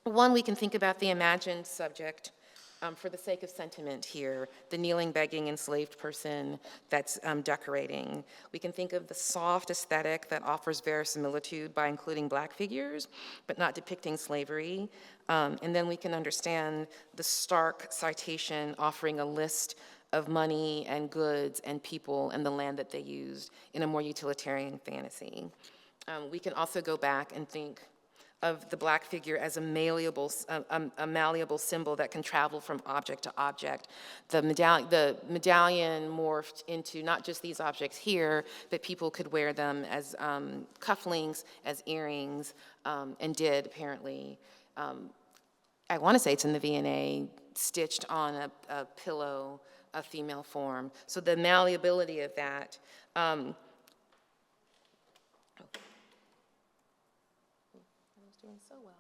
One, we can think about the imagined subject for the sake of sentiment here, the kneeling, begging, enslaved person that's decorating. We can think of the soft aesthetic that offers verisimilitude by including black figures, but not depicting slavery. And then we can understand the stark citation offering a list of money and goods and people and the land that they used in a more utilitarian fantasy. We can also go back and think of the Black figure as a malleable symbol that can travel from object to object. The medallion morphed into not just these objects here, but people could wear them as cufflinks, as earrings, and did apparently. I want to say it's in the V&A, stitched on a pillow, a female form. So the malleability of that. Doing so well.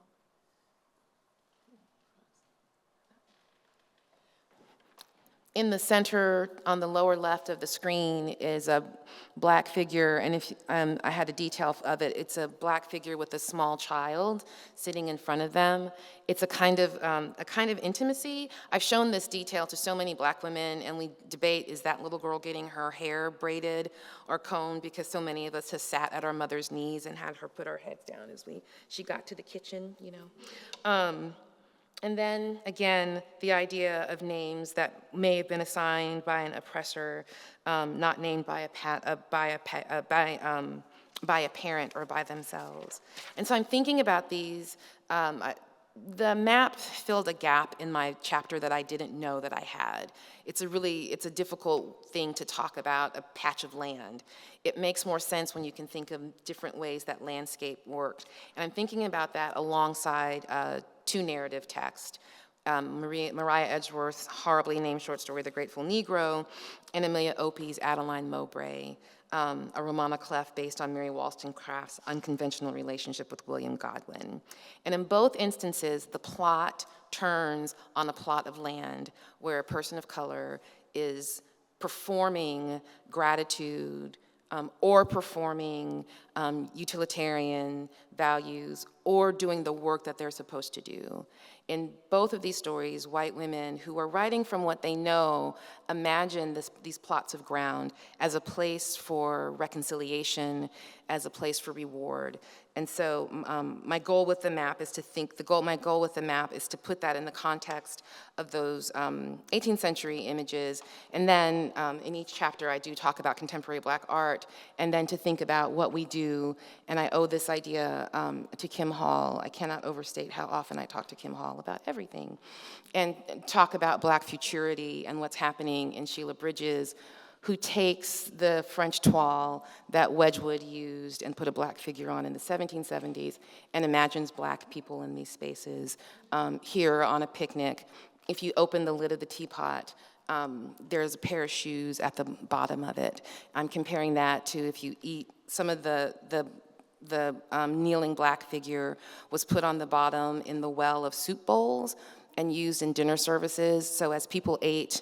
In the center, on the lower left of the screen, is a Black figure, and if I had a detail of it, it's a Black figure with a small child sitting in front of them. It's a kind of intimacy. I've shown this detail to so many Black women, and we debate, is that little girl getting her hair braided or combed, because so many of us have sat at our mother's knees and had her put our heads down as she got to the kitchen, you know. And then, again, the idea of names that may have been assigned by an oppressor, not named by a parent or by themselves. And so I'm thinking about these. The map filled a gap in my chapter that I didn't know that I had. It's a difficult thing to talk about, a patch of land. It makes more sense when you can think of different ways that landscape worked. And I'm thinking about that alongside two narrative texts. Mariah Edgeworth's horribly named short story, The Grateful Negro, and Amelia Opie's Adeline Mowbray, a Romana Clef based on Mary Wollstonecraft's unconventional relationship with William Godwin. And in both instances, the plot turns on a plot of land where a person of color is performing gratitude or performing utilitarian values or doing the work that they're supposed to do. In both of these stories, white women who are writing from what they know imagine these plots of ground as a place for reconciliation, as a place for reward. And so my goal with the map is to put that in the context of those 18th century images. And then in each chapter, I do talk about contemporary Black art, and then to think about what we do. And I owe this idea to Kim Hall. I cannot overstate how often I talk to Kim Hall about everything. And talk about Black futurity and what's happening in Sheila Bridges, who takes the French toile that Wedgwood used and put a Black figure on in the 1770s and imagines Black people in these spaces. Here on a picnic, if you open the lid of the teapot, there's a pair of shoes at the bottom of it. I'm comparing that to if you eat some of the kneeling Black figure was put on the bottom in the well of soup bowls and used in dinner services. So as people ate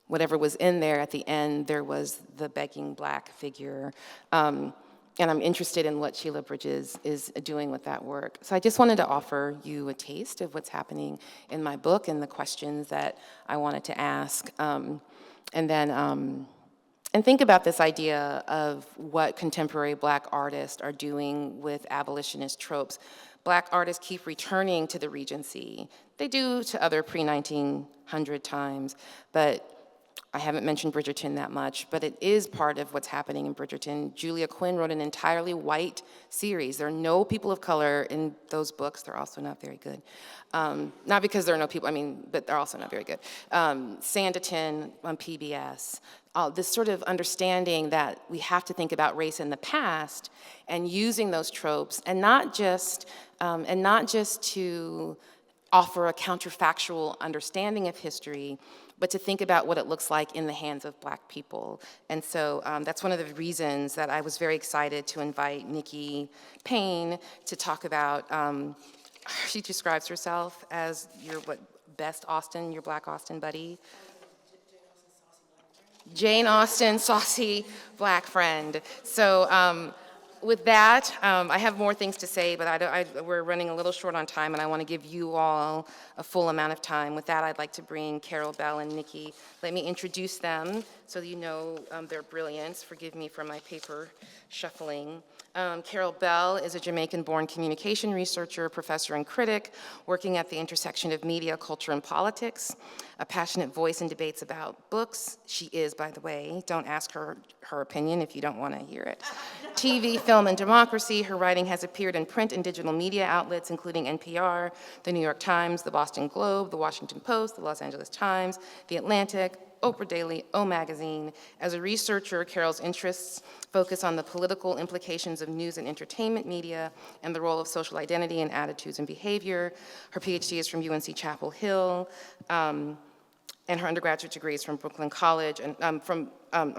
whatever was in there, at the end, there was the begging Black figure. And I'm interested in what Sheila Bridges is doing with that work. So I just wanted to offer you a taste of what's happening in my book and the questions that I wanted to ask. And think about this idea of what contemporary Black artists are doing with abolitionist tropes. Black artists keep returning to the Regency. They do to other pre-1900 times, but I haven't mentioned Bridgerton that much, but it is part of what's happening in Bridgerton. Julia Quinn wrote an entirely white series. There are no people of color in those books. They're also not very good. Not because there are no people, but they're also not very good. Sanditon on PBS. This sort of understanding that we have to think about race in the past and using those tropes, and not just to offer a counterfactual understanding of history, but to think about what it looks like in the hands of Black people. And so that's one of the reasons that I was very excited to invite Nikki Payne to talk about, she describes herself as your best Austen, your Black Austen buddy. Jane Austen, saucy Black friend. So with that, I have more things to say, but we're running a little short on time, and I want to give you all a full amount of time. With that, I'd like to bring Carol Bell and Nikki. Let me introduce them so that you know their brilliance. Forgive me for my paper shuffling. Carol Bell is a Jamaican-born communication researcher, professor, and critic working at the intersection of media, culture, and politics. A passionate voice in debates about books. She is, by the way. Don't ask her opinion if you don't want to hear it. TV, film, and democracy. Her writing has appeared in print and digital media outlets, including NPR, the New York Times, the Boston Globe, the Washington Post, the Los Angeles Times, the Atlantic, Oprah Daily, O Magazine. As a researcher, Carol's interests focus on the political implications of news and entertainment media and the role of social identity and attitudes and behavior. Her PhD is from UNC Chapel Hill, and her undergraduate degree is from Brooklyn College, and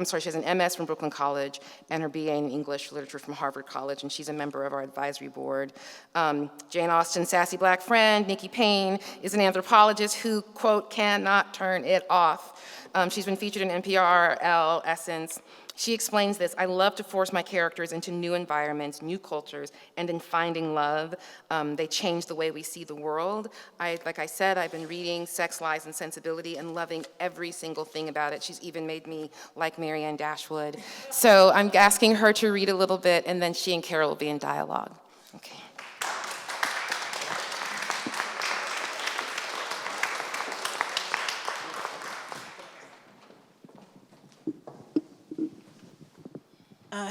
she has an MS from Brooklyn College and her BA in English Literature from Harvard College, and she's a member of our advisory board. Jane Austen's sassy black friend, Nikki Payne, is an anthropologist who, quote, cannot turn it off. She's been featured in NPR, Elle, Essence. She explains this: I love to force my characters into new environments, new cultures, and in finding love, they change the way we see the world. Like I said, I've been reading Sex, Lies, and Sensibility and loving every single thing about it. She's even made me like Marianne Dashwood. So I'm asking her to read a little bit, and then she and Carol will be in dialogue. Okay.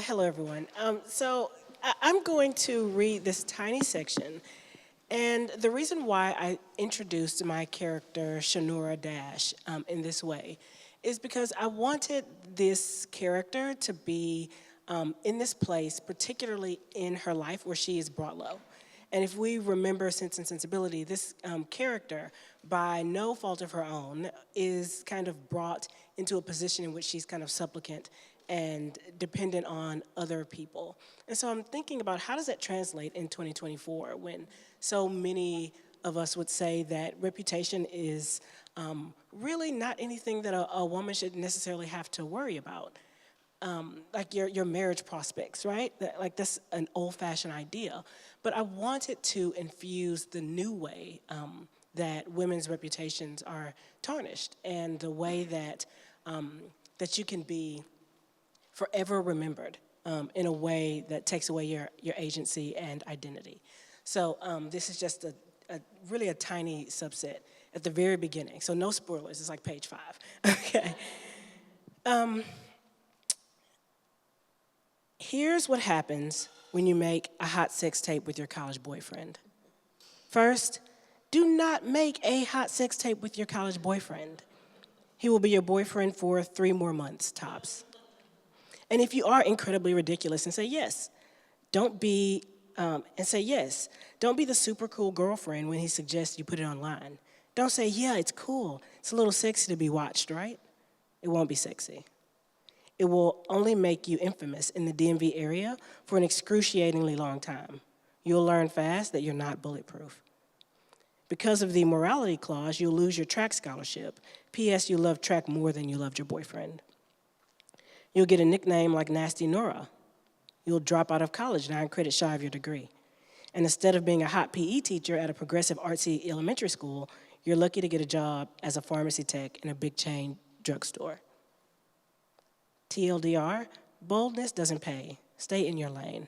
Hello, everyone. I'm going to read this tiny section, and the reason why I introduced my character, Shanura Dash, in this way is because I wanted this character to be in this place, particularly in her life where she is brought low. And if we remember Sense and Sensibility, this character, by no fault of her own, is kind of brought into a position in which she's kind of supplicant and dependent on other people. And so I'm thinking about how does that translate in 2024 when so many of us would say that reputation is really not anything that a woman should necessarily have to worry about. Like your marriage prospects, right? That's an old-fashioned idea. But I wanted to infuse the new way that women's reputations are tarnished, and the way that that you can be forever remembered in a way that takes away your agency and identity. So this is just really a tiny subset at the very beginning. So no spoilers, it's like page 5, okay? Here's what happens when you make a hot sex tape with your college boyfriend. First, do not make a hot sex tape with your college boyfriend. He will be your boyfriend for 3 more months, tops. And if you are incredibly ridiculous and say yes, don't be the super cool girlfriend when he suggests you put it online. Don't say, yeah, it's cool. It's a little sexy to be watched, right? It won't be sexy. It will only make you infamous in the DMV area for an excruciatingly long time. You'll learn fast that you're not bulletproof. Because of the morality clause, you'll lose your track scholarship. P.S. You love track more than you loved your boyfriend. You'll get a nickname like Nasty Nora. You'll drop out of college 9 credits shy of your degree. And instead of being a hot PE teacher at a progressive artsy elementary school, you're lucky to get a job as a pharmacy tech in a big chain drugstore. TLDR, boldness doesn't pay. Stay in your lane.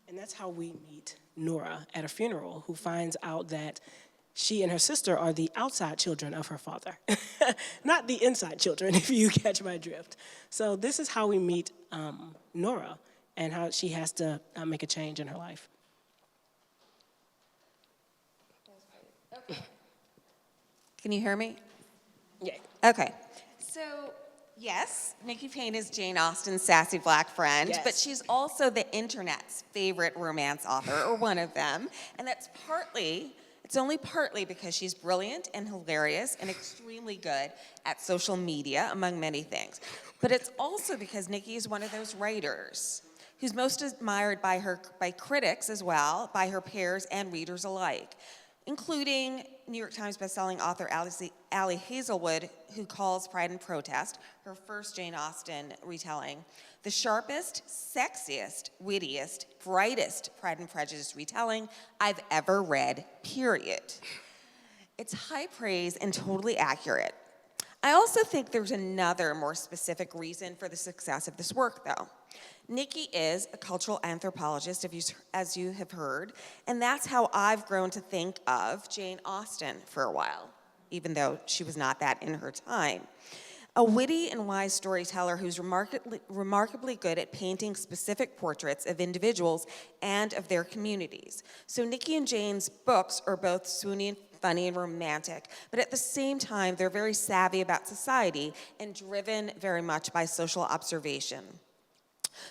And that's how we meet Nora at a funeral, who finds out that she and her sister are the outside children of her father, not the inside children, if you catch my drift. So this is how we meet Nora and how she has to make a change in her life. Okay. Can you hear me? Yeah. Okay. So, yes, Nikki Payne is Jane Austen's sassy black friend, Yes. but she's also the internet's favorite romance author, or one of them. And it's only partly because she's brilliant and hilarious and extremely good at social media, among many things. But it's also because Nikki is one of those writers who's most admired by critics as well, by her peers and readers alike, including New York Times bestselling author Allie Hazelwood, who calls Pride and Protest, her first Jane Austen retelling, the sharpest, sexiest, wittiest, brightest Pride and Prejudice retelling I've ever read, period. It's high praise and totally accurate. I also think there's another more specific reason for the success of this work, though. Nikki is a cultural anthropologist, as you have heard, and that's how I've grown to think of Jane Austen for a while, even though she was not that in her time. a witty and wise storyteller who's remarkably good at painting specific portraits of individuals and of their communities. So Nikki and Jane's books are both swoony and funny and romantic, but at the same time, they're very savvy about society and driven very much by social observation.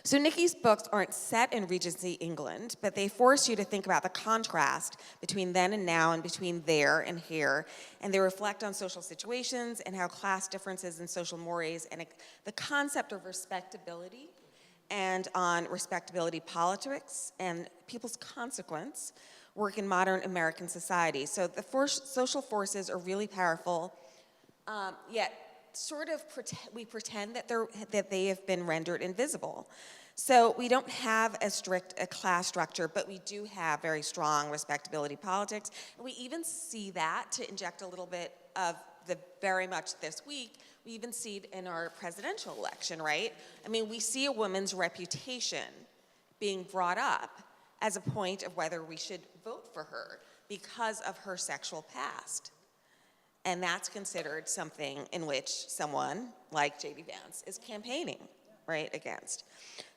So Nikki's books aren't set in Regency England, but they force you to think about the contrast between then and now and between there and here, and they reflect on social situations and how class differences and social mores and the concept of respectability and on respectability politics and people's consequence work in modern American society. So the social forces are really powerful, yet sort of we pretend that they have been rendered invisible. So we don't have as strict a class structure, but we do have very strong respectability politics. And we even see that, to inject a little bit of the very much this week, we even see it in our presidential election, right? I mean, we see a woman's reputation being brought up as a point of whether we should vote for her because of her sexual past. And that's considered something in which someone like J.D. Vance is campaigning, right, against.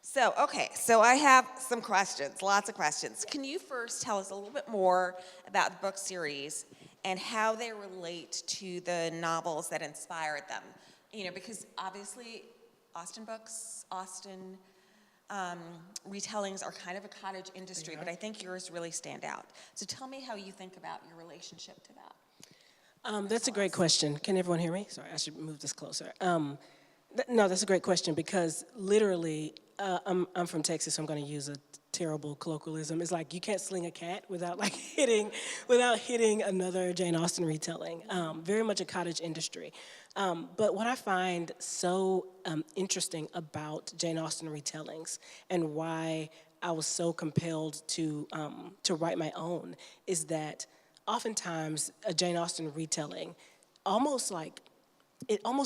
So, okay, so I have some questions, lots of questions. Can you first tell us a little bit more about the book series and how they relate to the novels that inspired them? You know, because obviously Austen books, Austen retellings are kind of a cottage industry, but I think yours really stand out. So tell me how you think about your relationship to that. That's a great question. Can everyone hear me? Sorry, I should move this closer. No, that's a great question because literally, I'm from Texas, so I'm going to use a terrible colloquialism. It's like you can't sling a cat without hitting another Jane Austen retelling. Very much a cottage industry. But what I find so interesting about Jane Austen retellings and why I was so compelled to write my own is that oftentimes a Jane Austen retelling almost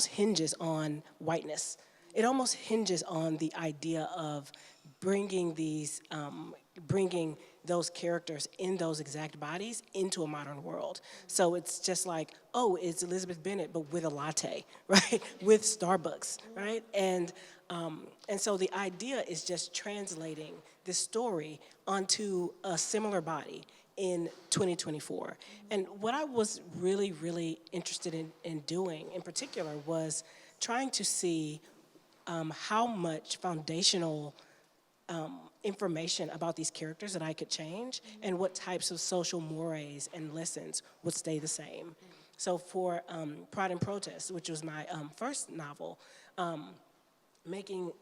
hinges on whiteness. It almost hinges on the idea of bringing those characters in those exact bodies into a modern world. So it's just like, oh, it's Elizabeth Bennet, but with a latte, right? With Starbucks, right? And so the idea is just translating this story onto a similar body in 2024. And what I was really, really interested in doing in particular was trying to see how much foundational information about these characters that I could change and what types of social mores and lessons would stay the same. So for Pride and Protest, which was my first novel, making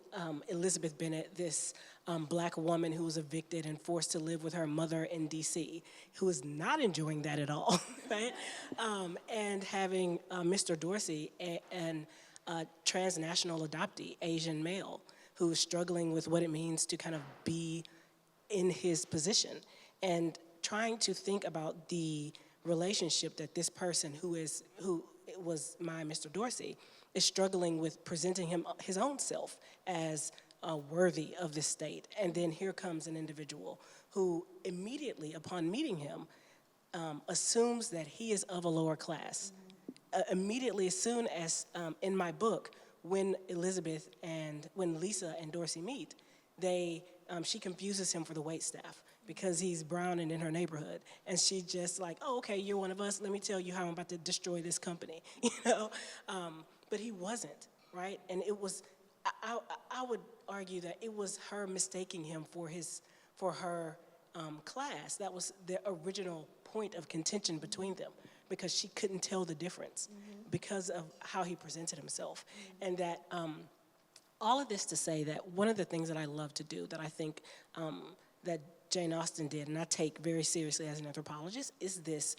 Elizabeth Bennet this black woman who was evicted and forced to live with her mother in DC, who is not enjoying that at all, right? And having Mr. Dorsey, a transnational adoptee, Asian male, who is struggling with what it means to kind of be in his position, and trying to think about the relationship that this person who was my Mr. Dorsey is struggling with presenting his own self as worthy of this state. And then here comes an individual who immediately upon meeting him assumes that he is of a lower class. Immediately, as soon as in my book, when Lisa and Dorsey meet, she confuses him for the waitstaff because he's brown and in her neighborhood. And she just like, oh, okay, you're one of us. Let me tell you how I'm about to destroy this company, you know? But he wasn't, right? And it was, I would argue that it was her mistaking him for her class. That was the original point of contention between them, because she couldn't tell the difference because of how he presented himself. And that all of this to say that one of the things that I love to do, that I think that Jane Austen did, and I take very seriously as an anthropologist, is this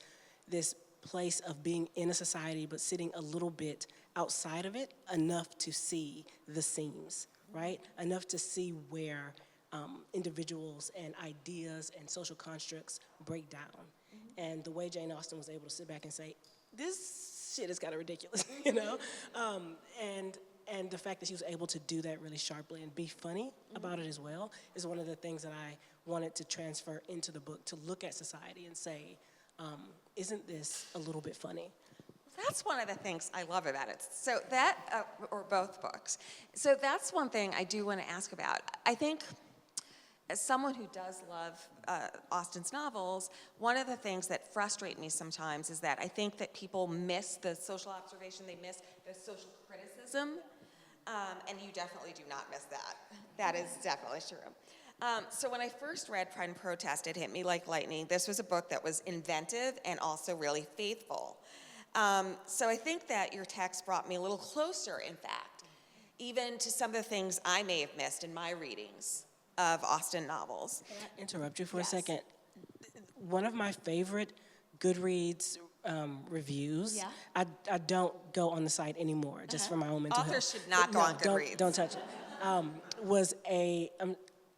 place of being in a society but sitting a little bit outside of it, enough to see the seams, right? Enough to see where individuals and ideas and social constructs break down. And the way Jane Austen was able to sit back and say, this shit is kind of ridiculous, you know? And the fact that she was able to do that really sharply and be funny about it as well is one of the things that I wanted to transfer into the book, to look at society and say, isn't this a little bit funny? That's one of the things I love about it. So that, or both books. So that's one thing I do want to ask about. I think as someone who does love Austen's novels, one of the things that frustrate me sometimes is that I think that people miss the social observation, they miss the social criticism, and you definitely do not miss that. That is definitely true. So when I first read Pride and Protest, it hit me like lightning. This was a book that was inventive and also really faithful. So I think that your text brought me a little closer, in fact, even to some of the things I may have missed in my readings of Austen novels. Can I interrupt you for Yes. a second? One of my favorite Goodreads reviews, Yeah. I don't go on the site anymore, just for my own mental health. Authors should not go on Goodreads. Don't touch it.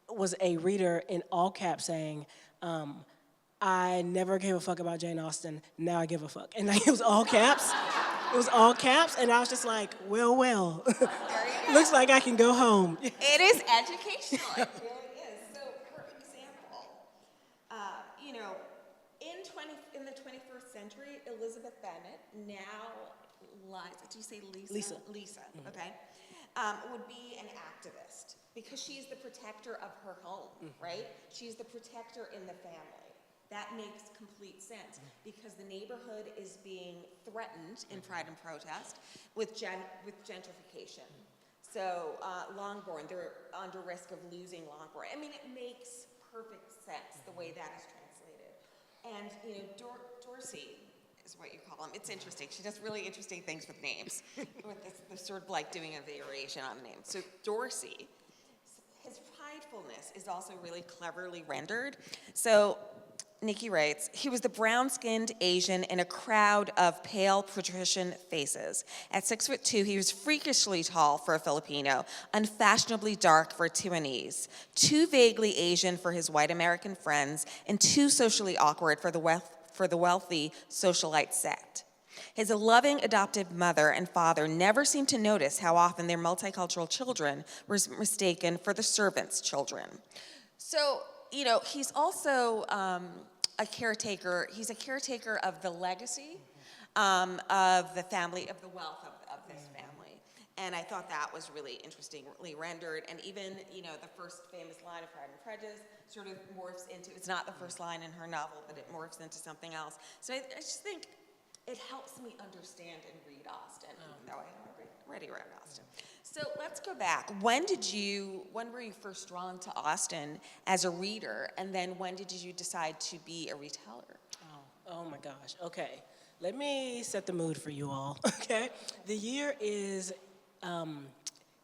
Was a reader in all caps saying, I never gave a fuck about Jane Austen, now I give a fuck. And like, it was all caps. It was all caps, and I was just like, well. There you go. Looks like I can go home. It is educational. It really is. So, for example, you know, in the 21st century, Elizabeth Bennet, now Liza, do you say Lisa? Lisa, okay, would be an activist because she's the protector of her home, right? She's the protector in the family. That makes complete sense because the neighborhood is being threatened in Pride and Protest with gentrification. So Longbourn, they're under risk of losing Longbourn. I mean, it makes perfect sense the way that is translated. And you know, Dorsey is what you call him. It's interesting. She does really interesting things with names, with this sort of like doing a variation on the name. So Dorsey, his pridefulness is also really cleverly rendered. So Nikki writes, he was the brown-skinned Asian in a crowd of pale patrician faces. At 6'2", he was freakishly tall for a Filipino, unfashionably dark for a Taiwanese, too vaguely Asian for his white American friends, and too socially awkward for the wealthy socialite set. His loving adoptive mother and father never seemed to notice how often their multicultural children were mistaken for the servants' children. So, you know, he's also a caretaker. He's a caretaker of the legacy of the family, of the wealth of this family. And I thought that was really interestingly rendered. And even, you know, the first famous line of Pride and Prejudice sort of morphs into, it's not the first line in her novel, but it morphs into something else. So I just think it helps me understand and read Austen, even though I already read Austen. So let's go back. When were you first drawn to Austen as a reader, and then when did you decide to be a reteller? Oh my gosh, okay. Let me set the mood for you all, okay? The year is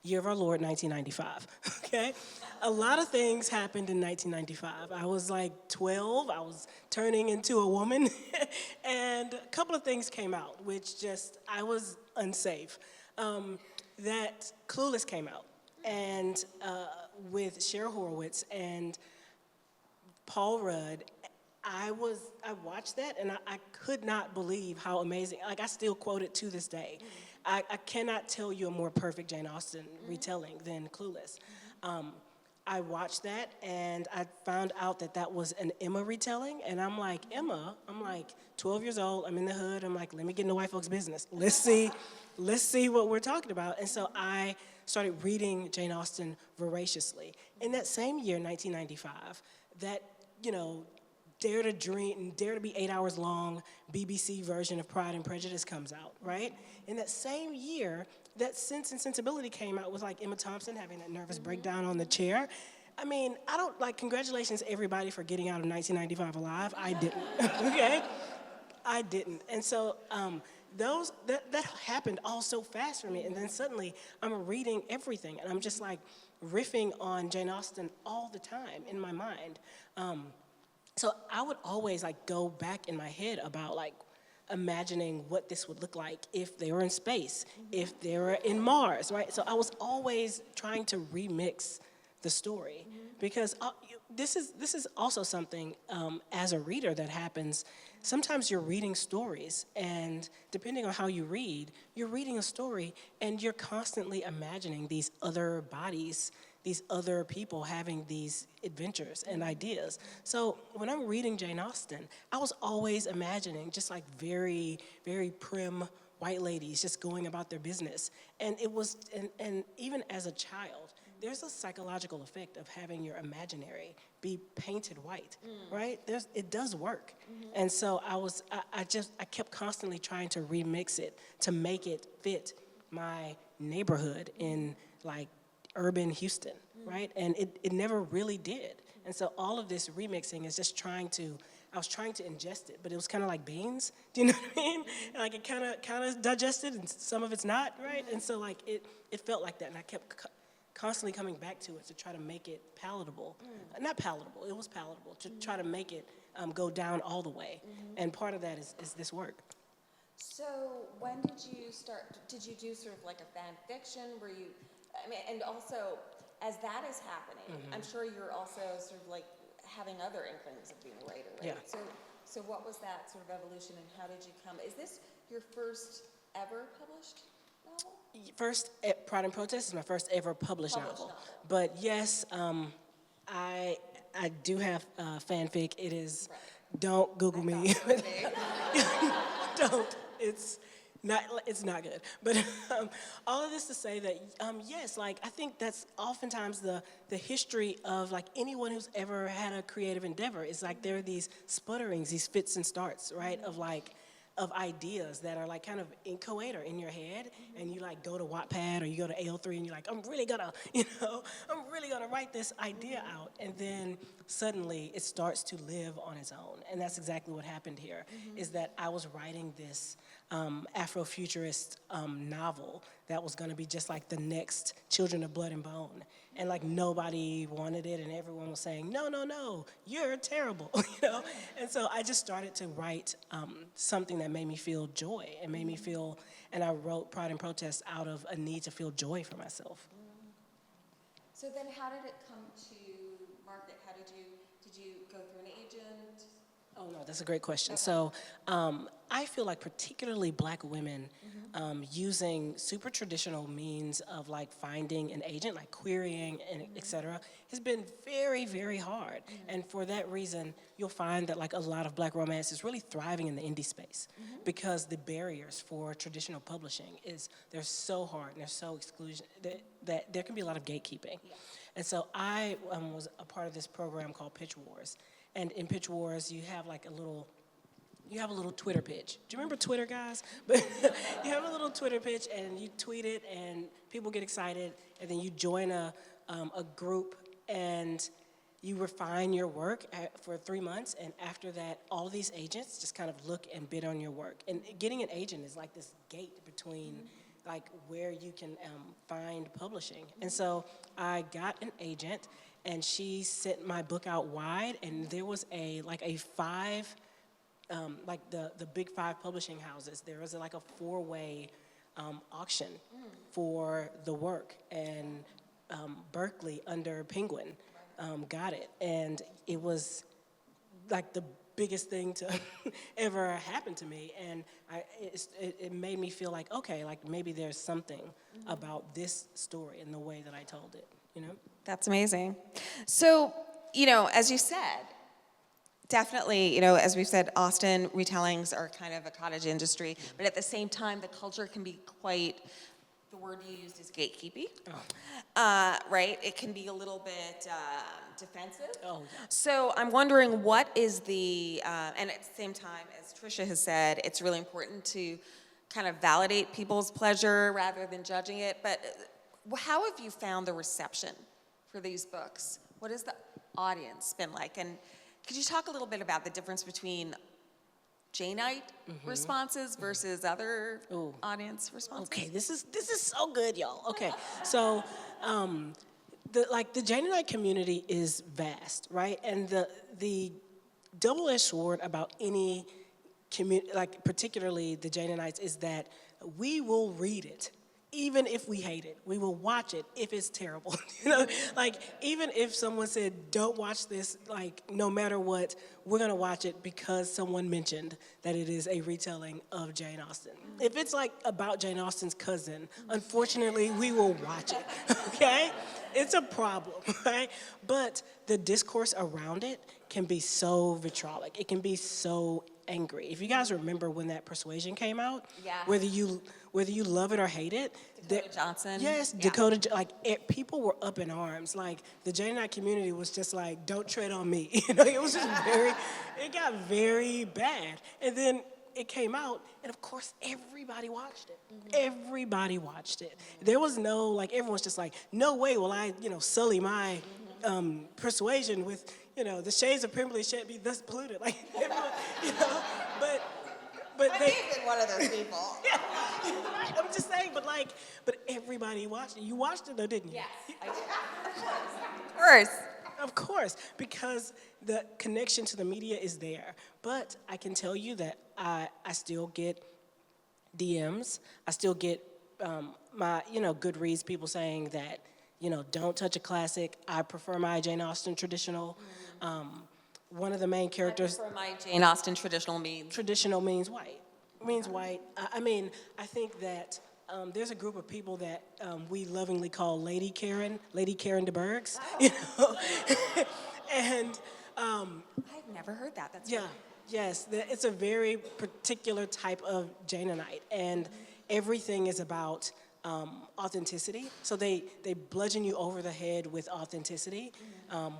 Year of Our Lord, 1995, okay? A lot of things happened in 1995. I was like 12, I was turning into a woman, and a couple of things came out, which just, I was unsafe. That Clueless came out, and with Cheryl Horowitz and Paul Rudd, I watched that, and I could not believe how amazing, like I still quote it to this day. I cannot tell you a more perfect Jane Austen retelling than Clueless. I watched that, and I found out that that was an Emma retelling, and I'm like, Emma? I'm like 12 years old, I'm in the hood, I'm like, let me get into white folks' business. Let's see what we're talking about. And so I started reading Jane Austen voraciously. In that same year, 1995, that, you know, Dare to Dream, Dare to be 8 hours long BBC version of Pride and Prejudice comes out, right? In that same year, that Sense and Sensibility came out with like Emma Thompson having that nervous breakdown on the chair. I mean, I don't, like, congratulations everybody for getting out of 1995 alive. I didn't, okay? I didn't. And so that happened all so fast for me. And then suddenly I'm reading everything and I'm just like riffing on Jane Austen all the time in my mind. So I would always like go back in my head about like imagining what this would look like if they were in space, if they were in Mars, right? So I was always trying to remix the story because this is also something as a reader that happens. Sometimes you're reading stories, and depending on how you read, you're reading a story, and you're constantly imagining these other bodies these other people having these adventures and ideas. So when I'm reading Jane Austen, I was always imagining just like very, very prim white ladies just going about their business. And it was, and even as a child, there's a psychological effect of having your imaginary be painted white, right? It does work. And so I kept constantly trying to remix it to make it fit my neighborhood in like urban Houston, right? And it never really did. And so all of this remixing is just I was trying to ingest it, but it was kind of like beans. Do you know what I mean? And like it kind of digested, and some of it's not, right? And so like it felt like that, and I kept constantly coming back to it to try to make it palatable. Not palatable, it was palatable, to try to make it go down all the way. And part of that is this work. So when did you start, did you do sort of like a fan fiction? I mean, and also, as that is happening, I'm sure you're also sort of like having other inklings of being a writer, right? Yeah. So what was that sort of evolution, and how did you come? Is this your first ever published novel? First, Pride and Protest is my first ever published novel. But yes, I do have fanfic. It is, don't Google me. Don't. It's not good. But all of this to say that, yes, like I think that's oftentimes the history of like anyone who's ever had a creative endeavor. Is like there are these sputterings, these fits and starts, right, of ideas that are like kind of inchoate or in your head, and you like go to Wattpad or you go to AO3 and you're like, I'm really gonna write this idea out, and then suddenly it starts to live on its own. And that's exactly what happened here, is that I was writing this Afrofuturist novel that was gonna be just like the next Children of Blood and Bone. And like nobody wanted it, and everyone was saying, no, you're terrible, you know? And so I just started to write something that made me feel joy and made me feel, and I wrote Pride and Protest out of a need to feel joy for myself. So then how did it come to market? Did you go through an agent? Oh no, that's a great question. So I feel like particularly Black women using super traditional means of like finding an agent, like querying and et cetera, has been very, very hard. And for that reason, you'll find that like a lot of Black romance is really thriving in the indie space because the barriers for traditional publishing they're so hard and they're so exclusion that there can be a lot of gatekeeping. And so I was a part of this program called Pitch Wars. And in Pitch Wars, you have like a little Twitter pitch. Do you remember Twitter, guys? But you have a little Twitter pitch, and you tweet it, and people get excited, and then you join a group, and you refine your work for 3 months, and after that, all these agents just kind of look and bid on your work. And getting an agent is like this gate between like where you can find publishing. And so I got an agent, and she sent my book out wide, and there was the big 5 publishing houses, there was like a 4-way auction for the work, and Berkeley under Penguin got it, and it was like the biggest thing to ever happen to me, and it made me feel like, okay, like maybe there's something about this story and the way that I told it, you know? That's amazing. So, you know, as you said, definitely, you know, as we've said, Austen retellings are kind of a cottage industry, but at the same time, the culture can be quite, the word you used is gatekeepy, right? It can be a little bit defensive. Oh, yeah. So I'm wondering what is and at the same time, as Tricia has said, it's really important to kind of validate people's pleasure rather than judging it, but how have you found the reception for these books? What has the audience been like? And could you talk a little bit about the difference between Janeite responses versus other audience responses? Okay, this is so good, y'all. Okay, so the Janeite community is vast, right? And the double-edged sword about any community, like particularly the Janeites, is that we will read it even if we hate it, we will watch it if it's terrible. You know, like even if someone said, don't watch this, like no matter what, we're gonna watch it because someone mentioned that it is a retelling of Jane Austen. If it's like about Jane Austen's cousin, unfortunately, we will watch it, okay? It's a problem, right? But the discourse around it can be so vitriolic. It can be so angry. If you guys remember when that Persuasion came out, Yeah. whether you love it or hate it, Dakota Johnson. Yes, Yeah. People were up in arms. Like the Jane community was just like, don't tread on me. You know, it was just it got very bad. And then it came out, and of course everybody watched it. Everybody watched it. There was no, like everyone's just like, no way will I, sully my persuasion with, the shades of Pemberley shan't be thus polluted. Like everyone, but they. I've been one of those people. Yeah, right. I'm just saying, but everybody watched it. You watched it though, didn't you? Yes, I did. Of course. Of course, because the connection to the media is there. But I can tell you that I still get DMs. I still get my, Goodreads people saying that, don't touch a classic. I prefer my Jane Austen traditional. One of the main characters. For my Jane Austen traditional means. Traditional means white. Means white. I think that there's a group of people that we lovingly call Lady Karen de Bergs. And I've never heard that. That's yeah, yes, it's a very particular type of Janaanite, and everything is about authenticity. So they bludgeon you over the head with authenticity,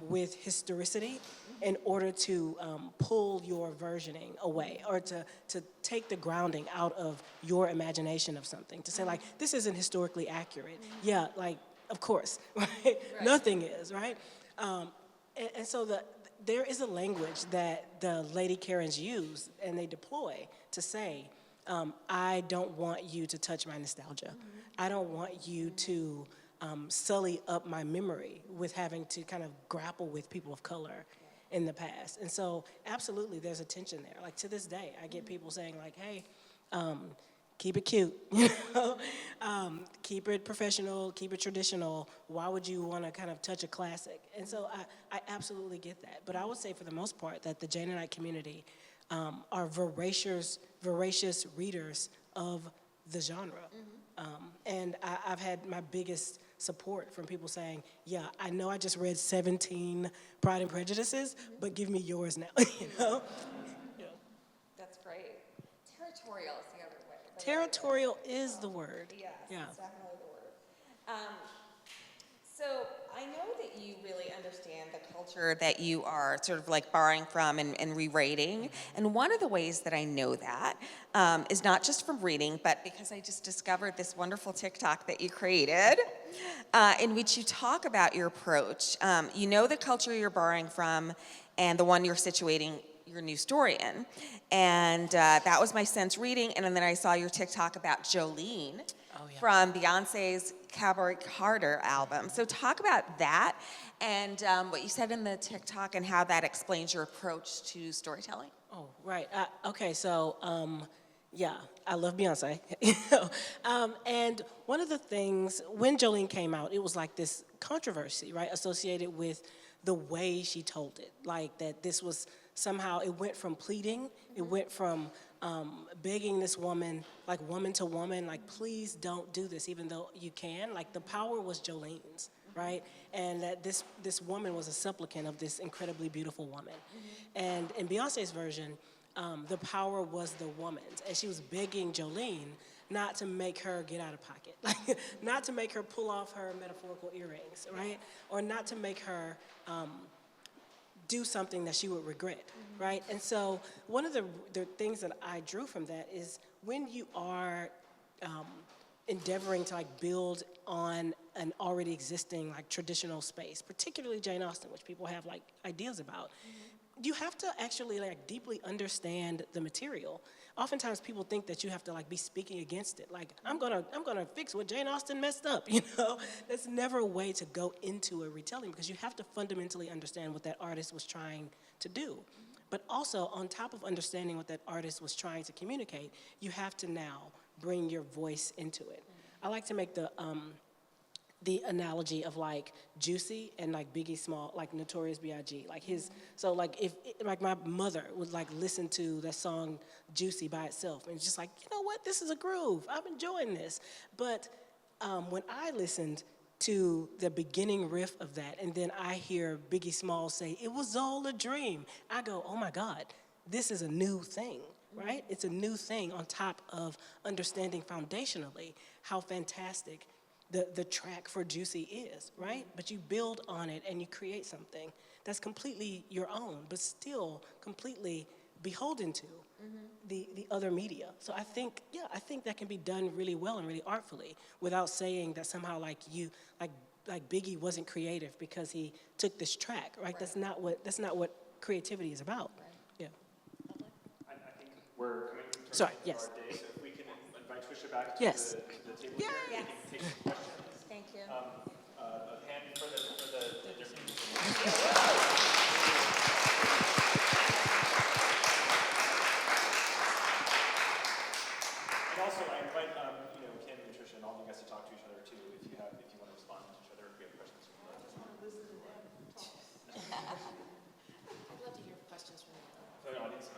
with historicity, in order to pull your versioning away, or to take the grounding out of your imagination of something. To say like, this isn't historically accurate. Yeah, like, of course, right? Nothing is, right? And so there is a language that the Lady Karens use and they deploy to say, I don't want you to touch my nostalgia. I don't want you to sully up my memory with having to kind of grapple with people of color in the past. And so absolutely there's a tension there. Like to this day, I get people saying like, hey, keep it cute, keep it professional, keep it traditional. Why would you want to kind of touch a classic? And so I absolutely get that. But I would say for the most part that the Janaanite community are voracious readers of the genre. And I've had my biggest support from people saying, yeah, I know I just read 17 Pride and Prejudices, but give me yours now, Yeah. That's great. Territorial is the other way. Territorial is the word. Yes, Yeah. it's definitely the word. So I know that you really understand the culture that you are sort of like borrowing from and rewriting. And one of the ways that I know that is not just from reading, but because I just discovered this wonderful TikTok that you created in which you talk about your approach. You know the culture you're borrowing from and the one you're situating your new story in. And that was my sense reading. And then I saw your TikTok about Jolene from Beyonce's Cowboy Carter album. So talk about that and what you said in the TikTok and how that explains your approach to storytelling. Oh, right. Okay, so, yeah, I love Beyonce. And one of the things, when Jolene came out, it was like this controversy, right, associated with the way she told it. Like that this was somehow, it went from pleading, it went from begging this woman, like woman to woman, like please don't do this, even though you can. Like the power was Jolene's, right? And that this woman was a supplicant of this incredibly beautiful woman. And in Beyonce's version, the power was the woman's, and she was begging Jolene not to make her get out of pocket, like not to make her pull off her metaphorical earrings, right? Or not to make her do something that she would regret, right? And so one of the things that I drew from that is when you are endeavoring to like build on an already existing like traditional space, particularly Jane Austen, which people have like ideas about, you have to actually like deeply understand the material. Oftentimes people think that you have to like be speaking against it. Like, I'm gonna fix what Jane Austen messed up, you know? That's never a way to go into a retelling because you have to fundamentally understand what that artist was trying to do. But also, on top of understanding what that artist was trying to communicate, you have to now bring your voice into it. I like to make the analogy of like Juicy and like Biggie Small, like Notorious B.I.G. Like so like if, like my mother would like listen to that song Juicy by itself and it's just like, you know what, this is a groove, I'm enjoying this. But when I listened to the beginning riff of that and then I hear Biggie Small say, it was all a dream, I go, oh my God, this is a new thing, right? It's a new thing on top of understanding foundationally how fantastic the track for Juicy is, right? But you build on it and you create something that's completely your own, but still completely beholden to the other media. So I think that can be done really well and really artfully without saying that somehow like like Biggie wasn't creative because he took this track, right? That's not what creativity is about. Yeah. I think we're coming to Sorry, the end yes. of our day, so if we can invite Trisha back to Yes. the table here, we can take some questions. Thank you. A hand for the different. And also, I invite Kim and Trisha and all of you guys to talk to each other too, if you want to respond to each other, if you have questions. I'd love to hear questions from you. For the audience.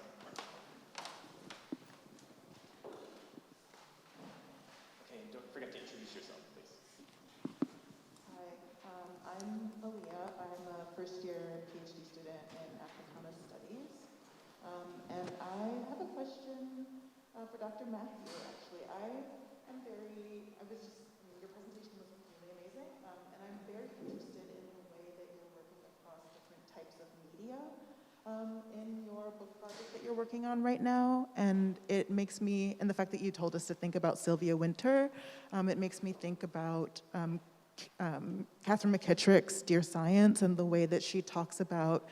Okay, don't forget to introduce yourself, please. Hi, I'm Aaliyah. I'm a first-year PhD student in Africana Studies. And I have a question for Dr. Matthew, actually. Your presentation was really amazing, and I'm very interested in the way that you're working across different types of media in your book project that you're working on right now. And it makes me, and the fact that you told us to think about Sylvia Wynter, it makes me think about Catherine McKittrick's Dear Science and the way that she talks about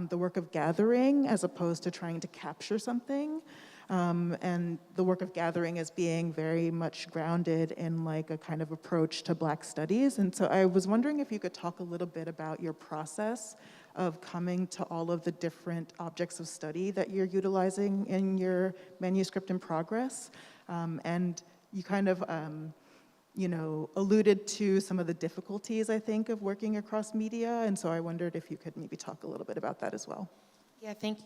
the work of gathering as opposed to trying to capture something. And the work of gathering as being very much grounded in like a kind of approach to Black studies. And so I was wondering if you could talk a little bit about your process of coming to all of the different objects of study that you're utilizing in your manuscript in progress. And you kind of alluded to some of the difficulties, I think, of working across media. And so I wondered if you could maybe talk a little bit about that as well. Yeah, thank you.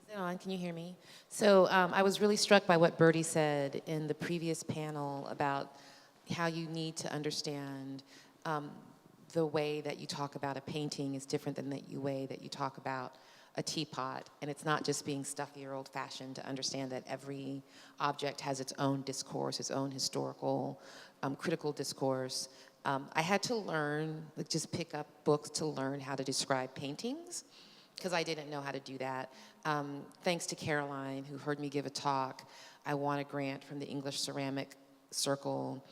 Is it on? Can you hear me? So I was really struck by what Bertie said in the previous panel about how you need to understand the way that you talk about a painting is different than the way that you talk about a teapot. And it's not just being stuffy or old-fashioned to understand that every object has its own discourse, its own historical, critical discourse. I had to learn, just pick up books to learn how to describe paintings, because I didn't know how to do that. Thanks to Caroline, who heard me give a talk, I won a grant from the English Ceramic Circle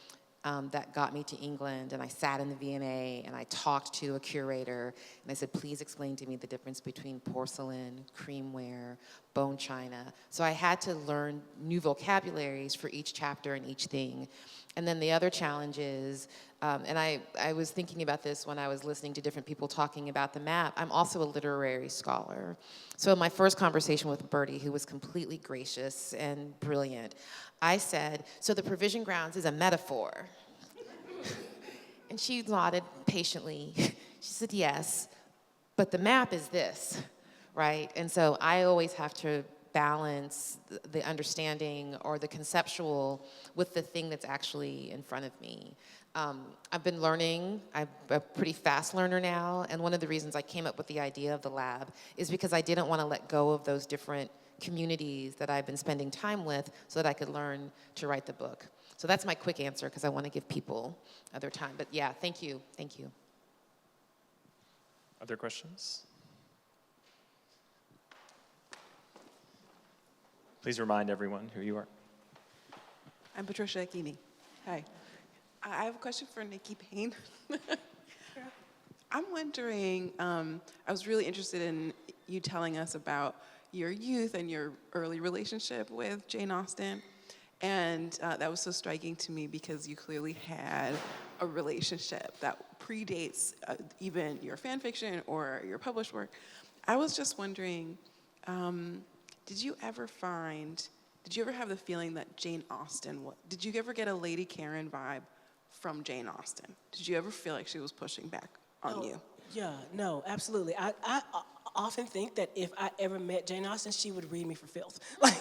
that got me to England, and I sat in the VMA, and I talked to a curator, and I said, please explain to me the difference between porcelain, creamware, bone china. So I had to learn new vocabularies for each chapter and each thing. And then the other challenge is, and I was thinking about this when I was listening to different people talking about the map, I'm also a literary scholar. So in my first conversation with Bertie, who was completely gracious and brilliant, I said, so the provision grounds is a metaphor. And she nodded patiently. She said, yes, but the map is this, right? And so I always have to balance the understanding or the conceptual with the thing that's actually in front of me. I've been learning. I'm a pretty fast learner now, and one of the reasons I came up with the idea of the lab is because I didn't want to let go of those different communities that I've been spending time with so that I could learn to write the book. So that's my quick answer, because I want to give people other time. But yeah, thank you. Thank you. Other questions? Please remind everyone who you are. I'm Patricia Akini. Hi. I have a question for Nikki Payne. I'm wondering, I was really interested in you telling us about your youth and your early relationship with Jane Austen. And that was so striking to me because you clearly had a relationship that predates even your fan fiction or your published work. I was just wondering, did you ever have the feeling that Jane Austen, did you ever get a Lady Karen vibe from Jane Austen? Did you ever feel like she was pushing back on you? Yeah, no, absolutely. I often think that if I ever met Jane Austen, she would read me for filth. Like,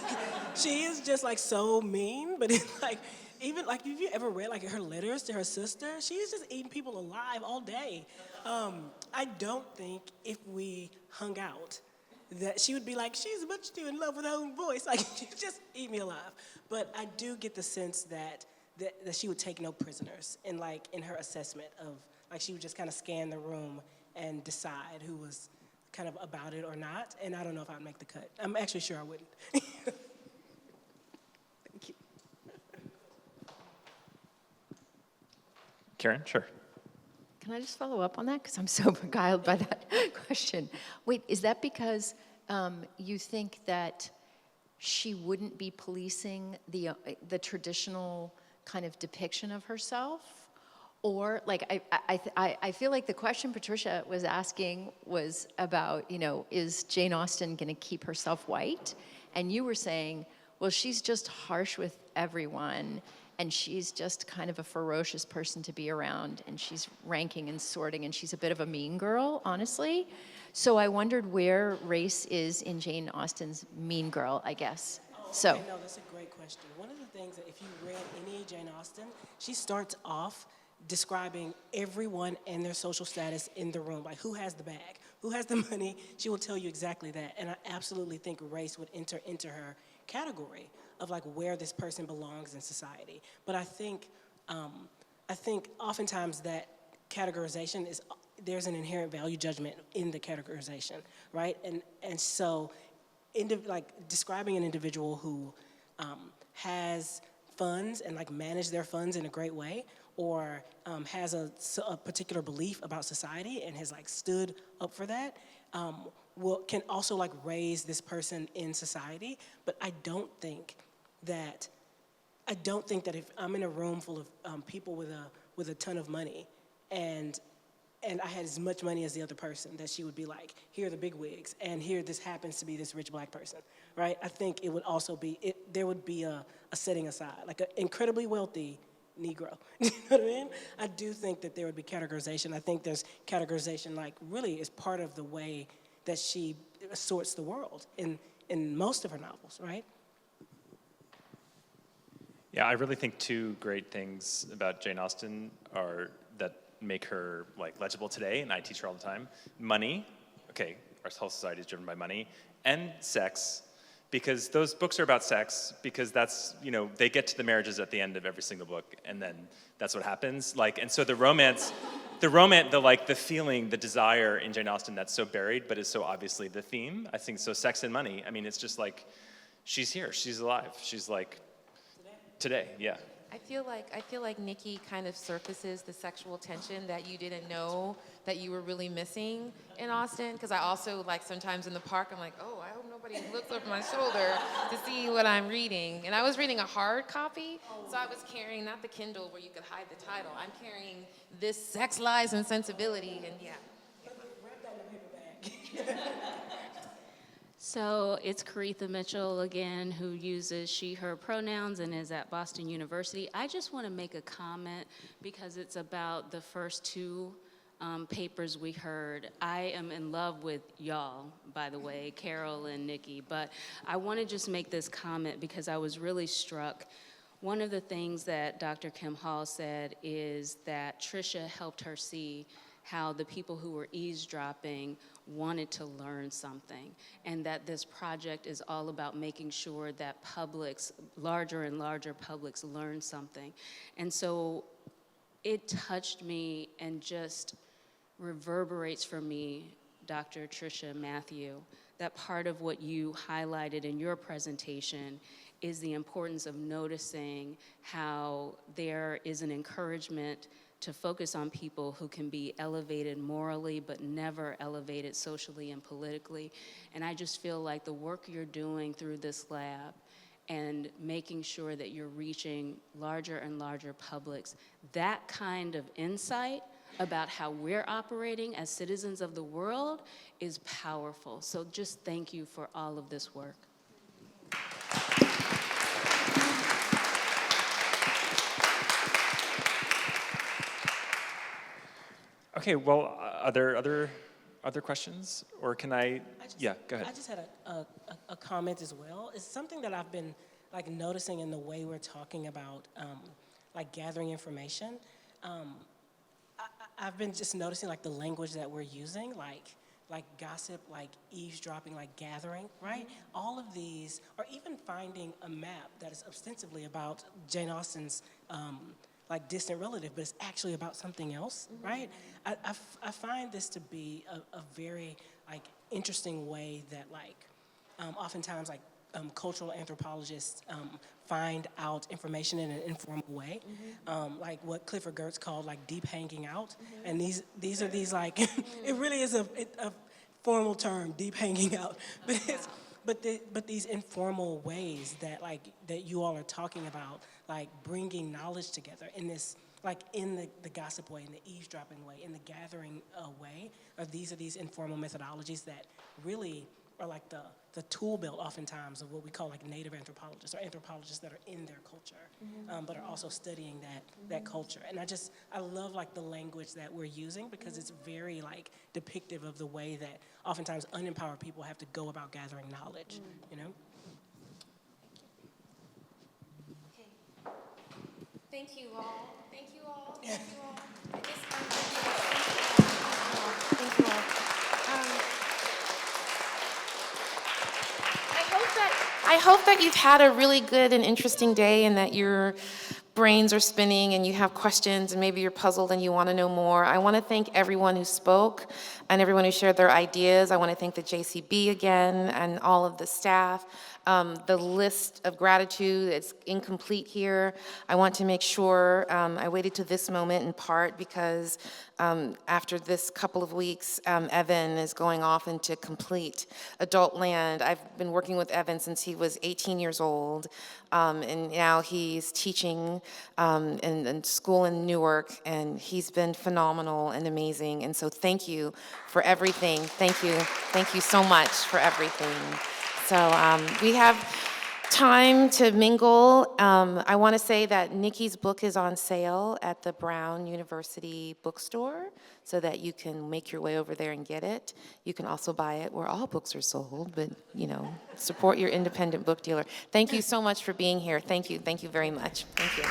she is just like so mean, but it's like, even like, if you ever read like her letters to her sister, she's just eating people alive all day. I don't think if we hung out that she would be like, she's much too in love with her own voice. Like, she just eat me alive. But I do get the sense that she would take no prisoners in like in her assessment of, like, she would just kind of scan the room and decide who was kind of about it or not. And I don't know if I'd make the cut. I'm actually sure I wouldn't. Thank you. Karen, sure. Can I just follow up on that? Because I'm so beguiled by that question. Wait, is that because you think that she wouldn't be policing the traditional kind of depiction of herself? Or, like, I feel like the question Patricia was asking was about, is Jane Austen going to keep herself white? And you were saying, well, she's just harsh with everyone, and she's just kind of a ferocious person to be around, and she's ranking and sorting, and she's a bit of a mean girl, honestly. So I wondered where race is in Jane Austen's Mean Girl, I guess. So. Okay, no, that's a great question. One of the things that if you read any Jane Austen, she starts off describing everyone and their social status in the room, like who has the bag, who has the money. She will tell you exactly that. And I absolutely think race would enter into her category of like where this person belongs in society. But I think oftentimes that categorization is, there's an inherent value judgment in the categorization, right? And so like describing an individual who has funds and like manage their funds in a great way, or has a particular belief about society and has like stood up for that, can also like raise this person in society. But I don't think that if I'm in a room full of people with a ton of money, and I had as much money as the other person, that she would be like, here are the big wigs, and here this happens to be this rich black person, right? I think it would also be, there would be a setting aside, like an incredibly wealthy Negro, you know what I mean? I do think that there would be categorization. I think there's categorization, like, really is part of the way that she sorts the world in most of her novels, right? Yeah, I really think two great things about Jane Austen are that make her like legible today, and I teach her all the time. Money, okay, our whole society is driven by money, and sex, because those books are about sex, because that's, they get to the marriages at the end of every single book, and then that's what happens. Like, and so the feeling, the desire in Jane Austen that's so buried, but is so obviously the theme, I think, so sex and money, I mean, it's just like, she's here, she's alive, she's like, today, yeah. I feel like Nikki kind of surfaces the sexual tension that you didn't know that you were really missing in Austen. Because I also, like, sometimes in the park, I'm like, oh, I hope nobody looks over my shoulder to see what I'm reading. And I was reading a hard copy, so I was carrying not the Kindle where you could hide the title. I'm carrying this Sex, Lies, and Sensibility, and yeah. Wrap that in a paper bag. So it's Caretha Mitchell again, who uses she, her pronouns and is at Boston University. I just want to make a comment because it's about the first two papers we heard. I am in love with y'all, by the way, Carol and Nikki, but I want to just make this comment because I was really struck. One of the things that Dr. Kim Hall said is that Tricia helped her see how the people who were eavesdropping wanted to learn something, and that this project is all about making sure that publics, larger and larger publics, learn something. And so it touched me and just reverberates for me, Dr. Tricia Matthew, that part of what you highlighted in your presentation is the importance of noticing how there is an encouragement to focus on people who can be elevated morally but never elevated socially and politically. And I just feel like the work you're doing through this lab and making sure that you're reaching larger and larger publics, that kind of insight about how we're operating as citizens of the world is powerful. So just thank you for all of this work. Okay, well, are there other questions? Or can yeah, go ahead. I just had a comment as well. It's something that I've been like noticing in the way we're talking about like gathering information. I've been just noticing like the language that we're using, like gossip, like eavesdropping, like gathering, right? All of these, or even finding a map that is ostensibly about Jane Austen's like distant relative, but it's actually about something else, right? I find this to be a very like interesting way that like oftentimes like cultural anthropologists find out information in an informal way, like what Clifford Geertz called like deep hanging out. And these are these like, it really is a formal term, deep hanging out. But it's, but these informal ways that like that you all are talking about, like bringing knowledge together in this, like in the gossip way, in the eavesdropping way, in the gathering way, are these informal methodologies that really are like the tool belt oftentimes of what we call like native anthropologists, or anthropologists that are in their culture, but are also studying that culture. And I love like the language that we're using, because it's very like depictive of the way that oftentimes unempowered people have to go about gathering knowledge, you know? Thank you all. Thank you all. Thank you all. Thank you all. I hope that you've had a really good and interesting day, and that your brains are spinning and you have questions and maybe you're puzzled and you want to know more. I want to thank everyone who spoke and everyone who shared their ideas. I want to thank the JCB again and all of the staff. The list of gratitude is incomplete here. I want to make sure, I waited to this moment in part because after this couple of weeks, Evan is going off into complete adult land. I've been working with Evan since he was 18 years old, and now he's teaching in school in Newark, and he's been phenomenal and amazing. And so thank you for everything. Thank you so much for everything. So we have time to mingle. I want to say that Nikki's book is on sale at the Brown University bookstore, so that you can make your way over there and get it. You can also buy it where all books are sold, but you know, support your independent book dealer. Thank you so much for being here. Thank you very much. Thank you.